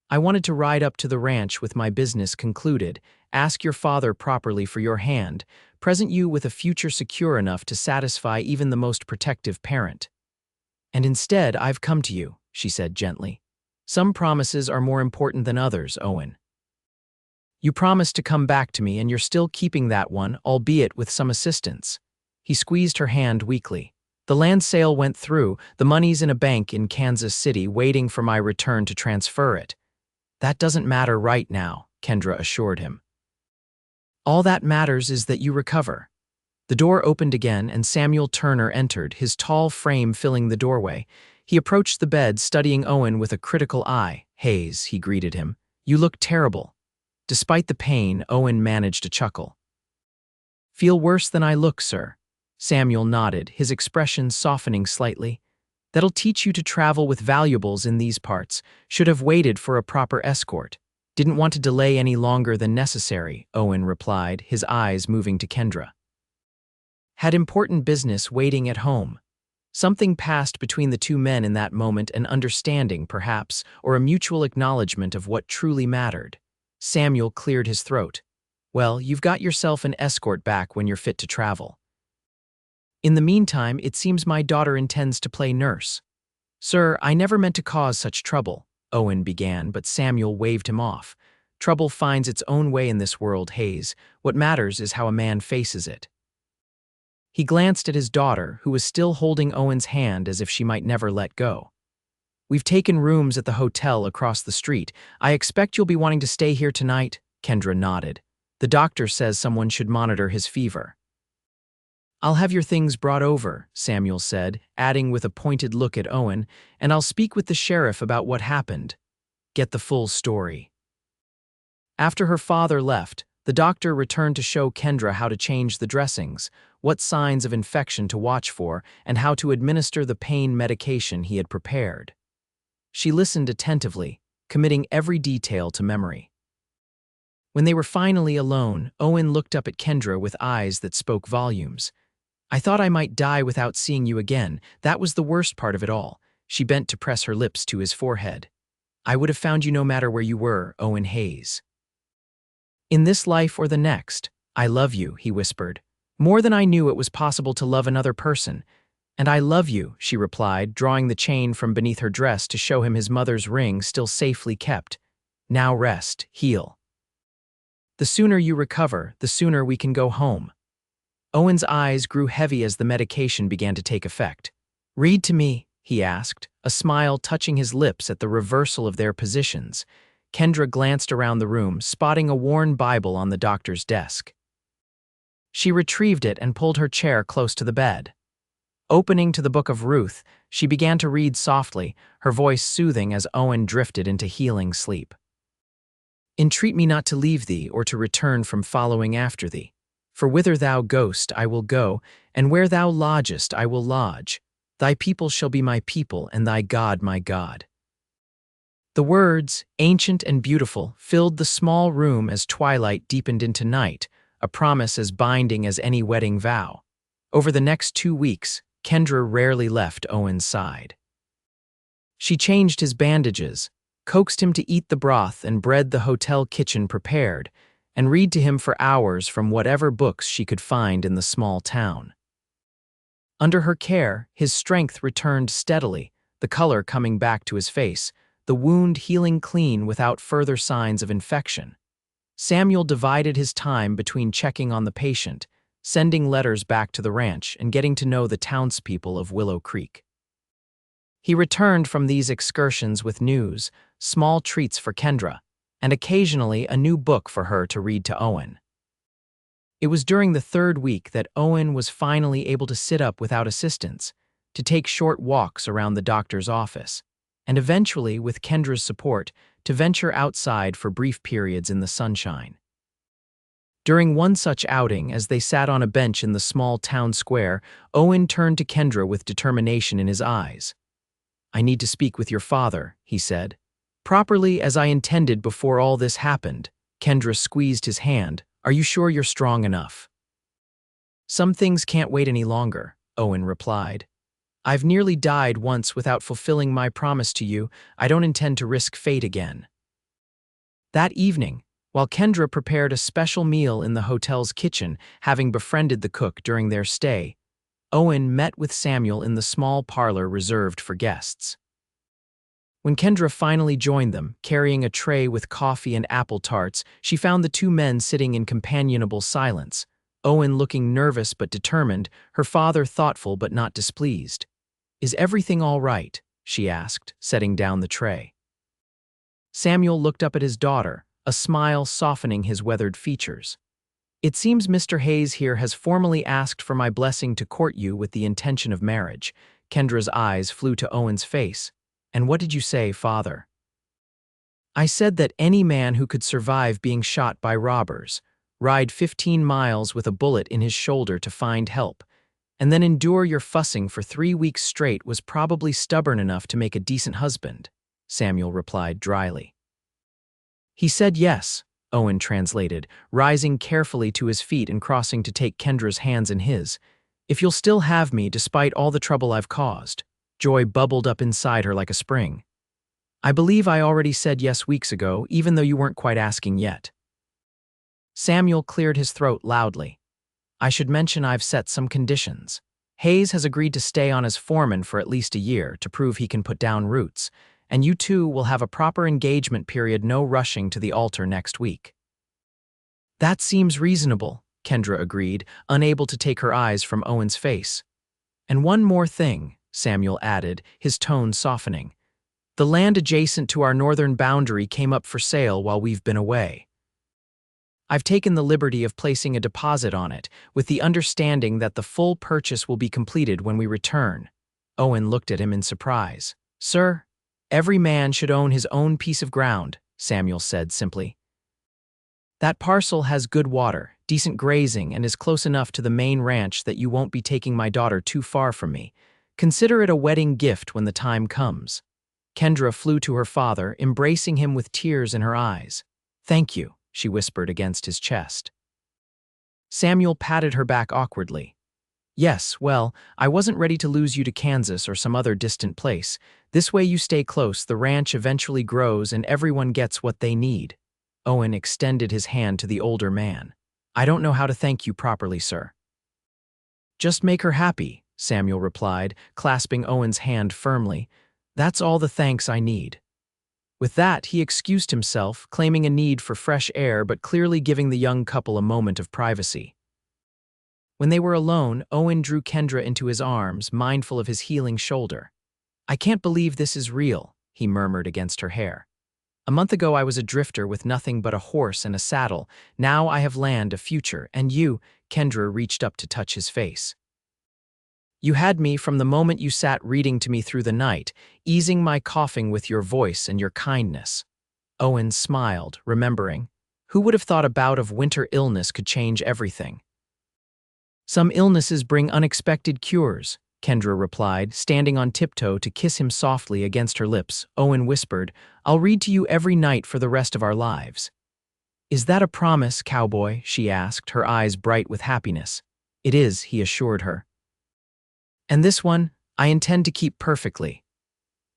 I wanted to ride up to the ranch with my business concluded, ask your father properly for your hand, present you with a future secure enough to satisfy even the most protective parent. And instead, I've come to you," she said gently. "Some promises are more important than others, Owen. You promised to come back to me, and you're still keeping that one, albeit with some assistance." He squeezed her hand weakly. "The land sale went through. The money's in a bank in Kansas City waiting for my return to transfer it." "That doesn't matter right now," Kendra assured him. "All that matters is that you recover." The door opened again and Samuel Turner entered, his tall frame filling the doorway. He approached the bed, studying Owen with a critical eye. "Hayes," he greeted him, "you look terrible." Despite the pain, Owen managed a chuckle. "Feel worse than I look, sir." Samuel nodded, his expression softening slightly. "That'll teach you to travel with valuables in these parts. Should have waited for a proper escort. Didn't want to delay any longer than necessary," Owen replied, his eyes moving to Kendra. "Had important business waiting at home." Something passed between the two men in that moment, an understanding, perhaps, or a mutual acknowledgement of what truly mattered. Samuel cleared his throat. "Well, you've got yourself an escort back when you're fit to travel. In the meantime, it seems my daughter intends to play nurse." "Sir, I never meant to cause such trouble," Owen began, but Samuel waved him off. "Trouble finds its own way in this world, Hayes. What matters is how a man faces it." He glanced at his daughter, who was still holding Owen's hand as if she might never let go. "We've taken rooms at the hotel across the street. I expect you'll be wanting to stay here tonight?" Kendra nodded. "The doctor says someone should monitor his fever." "I'll have your things brought over," Samuel said, adding with a pointed look at Owen, "and I'll speak with the sheriff about what happened. Get the full story." After her father left, the doctor returned to show Kendra how to change the dressings, what signs of infection to watch for, and how to administer the pain medication he had prepared. She listened attentively, committing every detail to memory. When they were finally alone, Owen looked up at Kendra with eyes that spoke volumes. "I thought I might die without seeing you again. That was the worst part of it all." She bent to press her lips to his forehead. "I would have found you no matter where you were, Owen Hayes. In this life or the next. I love you," he whispered. "More than I knew it was possible to love another person." "And I love you," she replied, drawing the chain from beneath her dress to show him his mother's ring still safely kept. "Now rest, heal. The sooner you recover, the sooner we can go home." Owen's eyes grew heavy as the medication began to take effect. "Read to me," he asked, a smile touching his lips at the reversal of their positions. Kendra glanced around the room, spotting a worn Bible on the doctor's desk. She retrieved it and pulled her chair close to the bed. Opening to the book of Ruth, she began to read softly, her voice soothing as Owen drifted into healing sleep. "Entreat me not to leave thee or to return from following after thee. For whither thou goest I will go, and where thou lodgest I will lodge. Thy people shall be my people, and thy God my God." The words, ancient and beautiful, filled the small room as twilight deepened into night, a promise as binding as any wedding vow. Over the next 2 weeks, Kendra rarely left Owen's side. She changed his bandages, coaxed him to eat the broth and bread the hotel kitchen prepared, and read to him for hours from whatever books she could find in the small town. Under her care, his strength returned steadily, the color coming back to his face, the wound healing clean without further signs of infection. Samuel divided his time between checking on the patient, sending letters back to the ranch and getting to know the townspeople of Willow Creek. He returned from these excursions with news, small treats for Kendra, and occasionally a new book for her to read to Owen. It was during the third week that Owen was finally able to sit up without assistance, to take short walks around the doctor's office, and eventually, with Kendra's support, to venture outside for brief periods in the sunshine. During one such outing, as they sat on a bench in the small town square, Owen turned to Kendra with determination in his eyes. "I need to speak with your father," he said. "Properly as I intended before all this happened." Kendra squeezed his hand. "Are you sure you're strong enough?" "Some things can't wait any longer," Owen replied. "I've nearly died once without fulfilling my promise to you. I don't intend to risk fate again." That evening, while Kendra prepared a special meal in the hotel's kitchen, having befriended the cook during their stay, Owen met with Samuel in the small parlor reserved for guests. When Kendra finally joined them, carrying a tray with coffee and apple tarts, she found the two men sitting in companionable silence, Owen looking nervous but determined, her father thoughtful but not displeased. "Is everything all right?" she asked, setting down the tray. Samuel looked up at his daughter, a smile softening his weathered features. "It seems Mr. Hayes here has formally asked for my blessing to court you with the intention of marriage." Kendra's eyes flew to Owen's face. "And what did you say, father?" "I said that any man who could survive being shot by robbers, ride 15 miles with a bullet in his shoulder to find help, and then endure your fussing for 3 weeks straight was probably stubborn enough to make a decent husband," Samuel replied dryly. "He said yes," Owen translated, rising carefully to his feet and crossing to take Kendra's hands in his. "If you'll still have me despite all the trouble I've caused." Joy bubbled up inside her like a spring. "I believe I already said yes weeks ago, even though you weren't quite asking yet." Samuel cleared his throat loudly. "I should mention I've set some conditions. Hayes has agreed to stay on as foreman for at least a year to prove he can put down roots, and you two will have a proper engagement period, no rushing to the altar next week." "That seems reasonable," Kendra agreed, unable to take her eyes from Owen's face. "And one more thing," Samuel added, his tone softening. "The land adjacent to our northern boundary came up for sale while we've been away. I've taken the liberty of placing a deposit on it, with the understanding that the full purchase will be completed when we return." Owen looked at him in surprise. "Sir, every man should own his own piece of ground," Samuel said simply. "That parcel has good water, decent grazing, and is close enough to the main ranch that you won't be taking my daughter too far from me. Consider it a wedding gift when the time comes." Kendra flew to her father, embracing him with tears in her eyes. "Thank you," she whispered against his chest. Samuel patted her back awkwardly. "Yes, well, I wasn't ready to lose you to Kansas or some other distant place. This way you stay close, the ranch eventually grows and everyone gets what they need." Owen extended his hand to the older man. "I don't know how to thank you properly, sir." "Just make her happy," Samuel replied, clasping Owen's hand firmly. "That's all the thanks I need." With that, he excused himself, claiming a need for fresh air but clearly giving the young couple a moment of privacy. When they were alone, Owen drew Kendra into his arms, mindful of his healing shoulder. "I can't believe this is real," he murmured against her hair. "A month ago I was a drifter with nothing but a horse and a saddle. Now I have land, a future, and you," Kendra reached up to touch his face. "You had me from the moment you sat reading to me through the night, easing my coughing with your voice and your kindness." Owen smiled, remembering. Who would have thought a bout of winter illness could change everything? "Some illnesses bring unexpected cures," Kendra replied, standing on tiptoe to kiss him softly against her lips. Owen whispered, "I'll read to you every night for the rest of our lives." "Is that a promise, Cowboy?" she asked, her eyes bright with happiness. "It is," he assured her. "And this one, I intend to keep perfectly."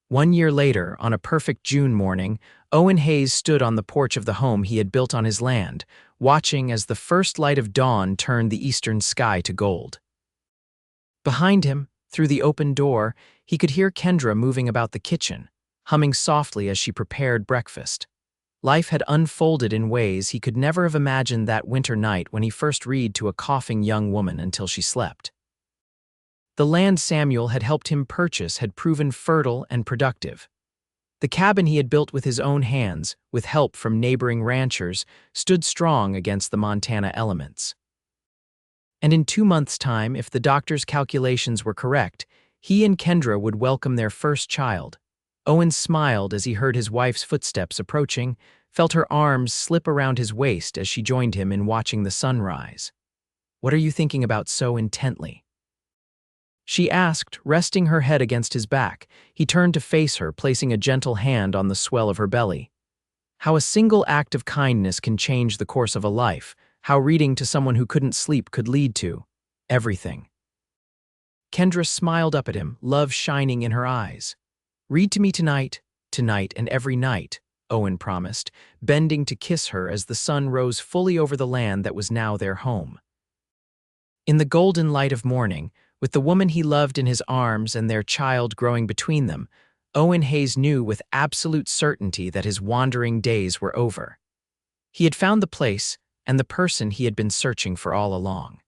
1 year later, on a perfect June morning, Owen Hayes stood on the porch of the home he had built on his land, watching as the first light of dawn turned the eastern sky to gold. Behind him, through the open door, he could hear Kendra moving about the kitchen, humming softly as she prepared breakfast. Life had unfolded in ways he could never have imagined that winter night when he first read to a coughing young woman until she slept. The land Samuel had helped him purchase had proven fertile and productive. The cabin he had built with his own hands, with help from neighboring ranchers, stood strong against the Montana elements. And in 2 months' time, if the doctor's calculations were correct, he and Kendra would welcome their first child. Owen smiled as he heard his wife's footsteps approaching, felt her arms slip around his waist as she joined him in watching the sunrise. "What are you thinking about so intently?" she asked, resting her head against his back. He turned to face her, placing a gentle hand on the swell of her belly. How a single act of kindness can change the course of a life, how reading to someone who couldn't sleep could lead to everything. Kendra smiled up at him, love shining in her eyes. "Read to me tonight, and every night," Owen promised, bending to kiss her as the sun rose fully over the land that was now their home. In the golden light of morning, with the woman he loved in his arms and their child growing between them, Owen Hayes knew with absolute certainty that his wandering days were over. He had found the place and the person he had been searching for all along.